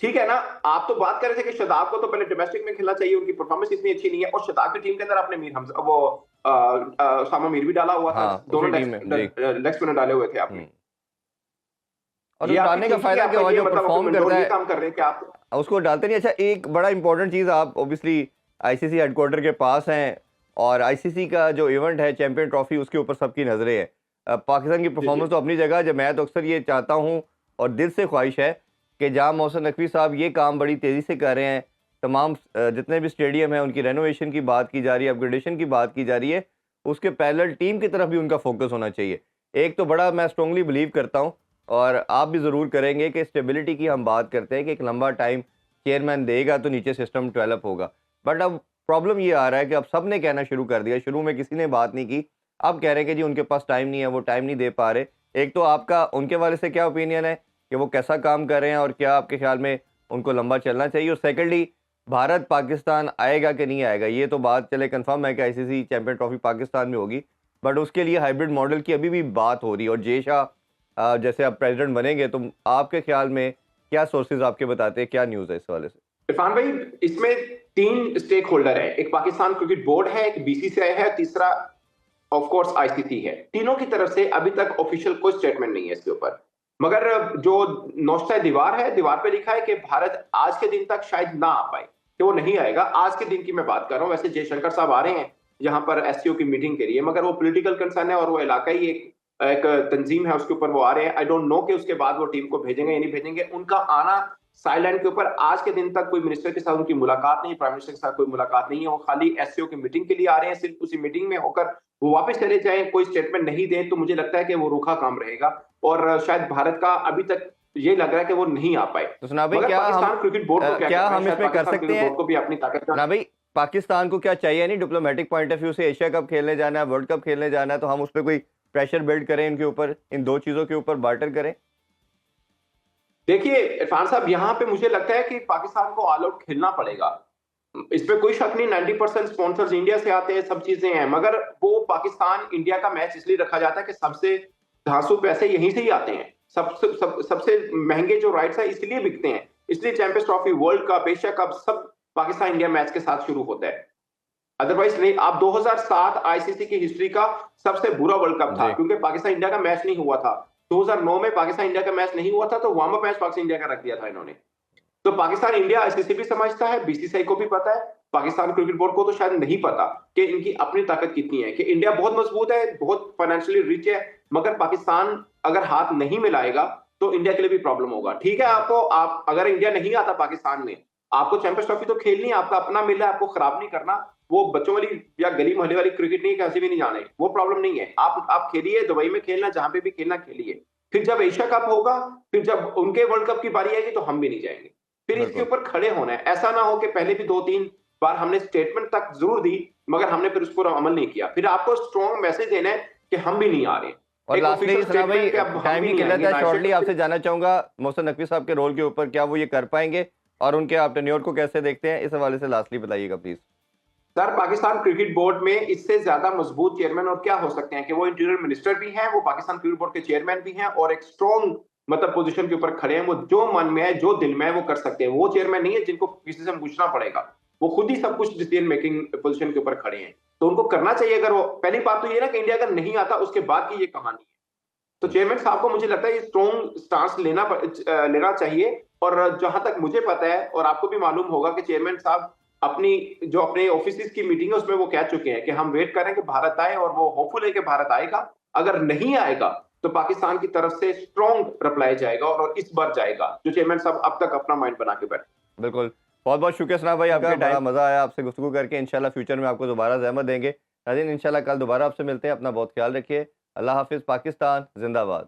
ठीक है ना, आप तो बात कर रहे थे कि शदाब को तो पहले डोमेस्टिक में खेलना चाहिए, उनकी परफॉर्मेंस इतनी अच्छी नहीं है। और शदाब की टीम के अंदर आपने मीर हमजा वो सामा मीर भी डाला हुआ था। हाँ, दोनों उसी टीम में लेग स्पिनर डाले हुए थे आपने। और ये उस आपकी डालने का थिंकिंग फायदा है, क्या आपका हुआ ये जो मतलब परफॉर्म अपने करता ये है काम कर रहे हैं कि आप उसको डालते नहीं। अच्छा, एक बड़ा इंपॉर्टेंट चीज़, आप ऑब्वियसली आईसीसी हेडक्वार्टर के पास हैं और आईसीसी का जो इवेंट है चैंपियन ट्रॉफी, उसके ऊपर सबकी नज़रें हैं। पाकिस्तान की जी परफॉर्मेंस जी तो अपनी जगह, जब मैं तो अक्सर ये चाहता हूँ और दिल से ख्वाहिश है कि जहाँ मोहसिन नकवी साहब ये काम बड़ी तेज़ी से कर रहे हैं, तमाम जितने भी स्टेडियम हैं उनकी रेनोवेशन की बात की जा रही है, अपग्रेडेशन की बात की जा रही है, उसके पैरेलल टीम की तरफ भी उनका फोकस होना चाहिए। एक तो बड़ा मैं स्ट्रांगली बिलीव करता हूँ और आप भी ज़रूर करेंगे कि स्टेबिलिटी की हम बात करते हैं कि एक लंबा टाइम चेयरमैन देगा तो नीचे सिस्टम डेवलप होगा। बट अब प्रॉब्लम ये आ रहा है कि अब सब ने कहना शुरू कर दिया, शुरू में किसी ने बात नहीं की, अब कह रहे हैं कि जी उनके पास टाइम नहीं है, वो टाइम नहीं दे पा रहे। एक तो आपका उनके वाले से क्या ओपिनियन है कि वो कैसा काम कर रहे हैं और क्या आपके ख्याल में उनको लंबा चलना चाहिए? और सेकेंडली, भारत पाकिस्तान आएगा कि नहीं आएगा, ये तो बात चले कन्फर्म है कि आईसीसी चैंपियन ट्रॉफी पाकिस्तान में होगी, बट उसके लिए हाइब्रिड मॉडल की अभी भी बात हो रही है। और जय शाह जैसे आप प्रेसिडेंट बनेंगे तो आपके ख्याल में क्या सोर्सेज आपके बताते हैं, क्या न्यूज़ है इस वाले से? इरफान भाई, इसमें 3 स्टेक होल्डर है। एक पाकिस्तान क्रिकेट बोर्ड है, एक बीसीसीआई है, तीसरा ऑफ कोर्स आईसीसी है। तीनों की तरफ से अभी तक ऑफिशियल कोई स्टेटमेंट नहीं है इसके ऊपर। मगर जो नौश्ता दीवार है, दीवार पे लिखा है कि भारत आज के दिन तक शायद ना आ पाए, कि वो नहीं आएगा। आज के दिन की मैं बात कर रहा हूं। वैसे जयशंकर साहब आ रहे हैं यहाँ पर एससीओ की मीटिंग के लिए, मगर वो पॉलिटिकल कंसर्न है और वो इलाकाई एक एक तंजीम है, उसके ऊपर वो आ रहे हैं। आई डोंट नो कि उसके बाद वो टीम को भेजेंगे या नहीं भेजेंगे। उनका आना साइलैंड के ऊपर, आज के दिन तक कोई मिनिस्टर के साथ उनकी मुलाकात नहीं, प्राइम मिनिस्टर के साथ कोई मुलाकात नहीं है। वो खाली एससीओ की मीटिंग के लिए आ रहे हैं, सिर्फ उसी मीटिंग में होकर वो वापस चले जाएं, कोई स्टेटमेंट नहीं दें, तो मुझे लगता है कि वो रूखा काम रहेगा। और शायद भारत का अभी तक ये लग रहा है कि वो नहीं आ पाए। तो सुना भाई, मगर क्या पाकिस्तान क्रिकेट बोर्ड को क्या करना है? हम शायद इसमें कर पाकिस्तान सकते क्रिकेट हैं बोर्ड को भी अपनी ताकत का ना भाई? पाकिस्तान को क्या चाहिए, नहीं डिप्लोमेटिक पॉइंट ऑफ व्यू से, एशिया कप खेलने जाना है, वर्ल्ड कप खेलने जाना है, तो हम उस पर कोई प्रेशर बिल्ड करें इनके ऊपर, इन दो चीज़ों के ऊपर बार्टर करें? देखिए इरफान साहब, यहाँ पे मुझे लगता है कि पाकिस्तान को ऑल आउट खेलना पड़ेगा। इस पे कोई शक नहीं, 90% स्पॉन्सर्स इंडिया से आते हैं, सब चीजें हैं। मगर वो पाकिस्तान इंडिया का मैच इसलिए रखा जाता है कि सबसे धांसू पैसे यहीं से ही आते हैं। सबसे महंगे जो राइट्स है इसलिए बिकते हैं। इसलिए champions trophy, world cup, Asia cup सब पाकिस्तान इंडिया मैच के साथ शुरू होता है। अदरवाइज नहीं। आप 2007 आईसीसी की हिस्ट्री का सबसे बुरा वर्ल्ड कप था, जी। क्योंकि पाकिस्तान इंडिया का मैच नहीं हुआ था। 2009 में पाकिस्तान इंडिया का मैच नहीं हुआ था, तो warm up match Pakistan India का रख दिया था इन्होंने। तो पाकिस्तान इंडिया आईसीसी भी समझता है, बीसीसीआई को भी पता है, पाकिस्तान क्रिकेट बोर्ड को तो शायद नहीं पता कि इनकी अपनी ताकत कितनी है, कि इंडिया बहुत मजबूत है, बहुत फाइनेंशियली रिच है, मगर पाकिस्तान अगर हाथ नहीं मिलाएगा तो इंडिया के लिए भी प्रॉब्लम होगा। ठीक है, आप अगर इंडिया नहीं आता पाकिस्तान में, आपको चैंपियंस ट्रॉफी तो खेलनी है, आपका अपना मिल है, आपको खराब नहीं करना। वो बच्चों वाली या गली मोहल्ले वाली क्रिकेट नहीं, कहीं भी नहीं जाना है, वो प्रॉब्लम नहीं है। आप खेलिए, दुबई में खेलना, जहां पे भी खेलना खेलिए। फिर जब एशिया कप होगा, फिर जब उनके वर्ल्ड कप की बारी आएगी तो हम भी नहीं जाएंगे। फिर इसके बिल्कुल। ऊपर खड़े होना है। ऐसा ना हो कि पहले भी 2-3 बार हमने स्टेटमेंट तक जरूर दी, मगर हमने फिर उस पर अमल नहीं किया। फिर आपको स्ट्रॉन्ग मैसेज देना है कि हम भी नहीं आ रहे। और एक लास्टली ऑफिशियल सुना भाई, स्टेटमेंट कि अब हम टाइम भी की नहीं किल्लत आएंगे। है, शॉर्टली आपसे जानना चाहूंगा मोहसिन नकवी साहब के रोल के ऊपर, क्या वो ये कर पाएंगे और उनके आप टेन्योर को कैसे देखते हैं, इस हवाले से लास्टली बताइएगा please. Sir, Pakistan cricket board में इससे ज्यादा मजबूत चेयरमैन और क्या हो सकते हैं, कि वो इंटीरियर मिनिस्टर भी हैं, वो पाकिस्तान क्रिकेट बोर्ड के चेयरमैन भी हैं, और एक स्ट्रॉन्ग मतलब पोजीशन के ऊपर खड़े हैं। वो जो मन में है, जो दिल में है, वो कर सकते हैं। वो चेयरमैन नहीं है जिनको किसी से पूछना पड़ेगा, वो खुद ही सब कुछ डिसीजन मेकिंग पोजीशन के ऊपर खड़े हैं। तो उनको करना चाहिए। अगर वो, पहली बात तो ये ना कि इंडिया अगर नहीं आता, उसके बाद की ये कहानी है। तो चेयरमैन साहब को मुझे लगता है ये स्ट्रॉन्ग स्टांस लेना चाहिए। और जहां तक मुझे पता है और आपको भी मालूम होगा कि चेयरमैन साहब अपने ऑफिस की मीटिंग है उसमें वो कह चुके हैं कि हम वेट करें कि भारत आए, और वो होपफुल है कि भारत आएगा। अगर नहीं आएगा तो पाकिस्तान की तरफ से स्ट्रॉन्ग रिप्लाई जाएगा और इस बार जाएगा, जो चेयरमैन साहब अब तक अपना माइंड बना के बैठे। बिल्कुल। बहुत बहुत शुक्रिया सना भाई, आपके बड़ा मज़ा आया आपसे गुफ्तगू करके। इंशाल्लाह फ्यूचर में आपको दोबारा ज़हमत देंगे। नाज़रीन, इंशाल्लाह कल दोबारा आपसे मिलते हैं। अपना बहुत ख्याल रखिए। अल्लाह हाफ़िज़। पाकिस्तान ज़िंदाबाद।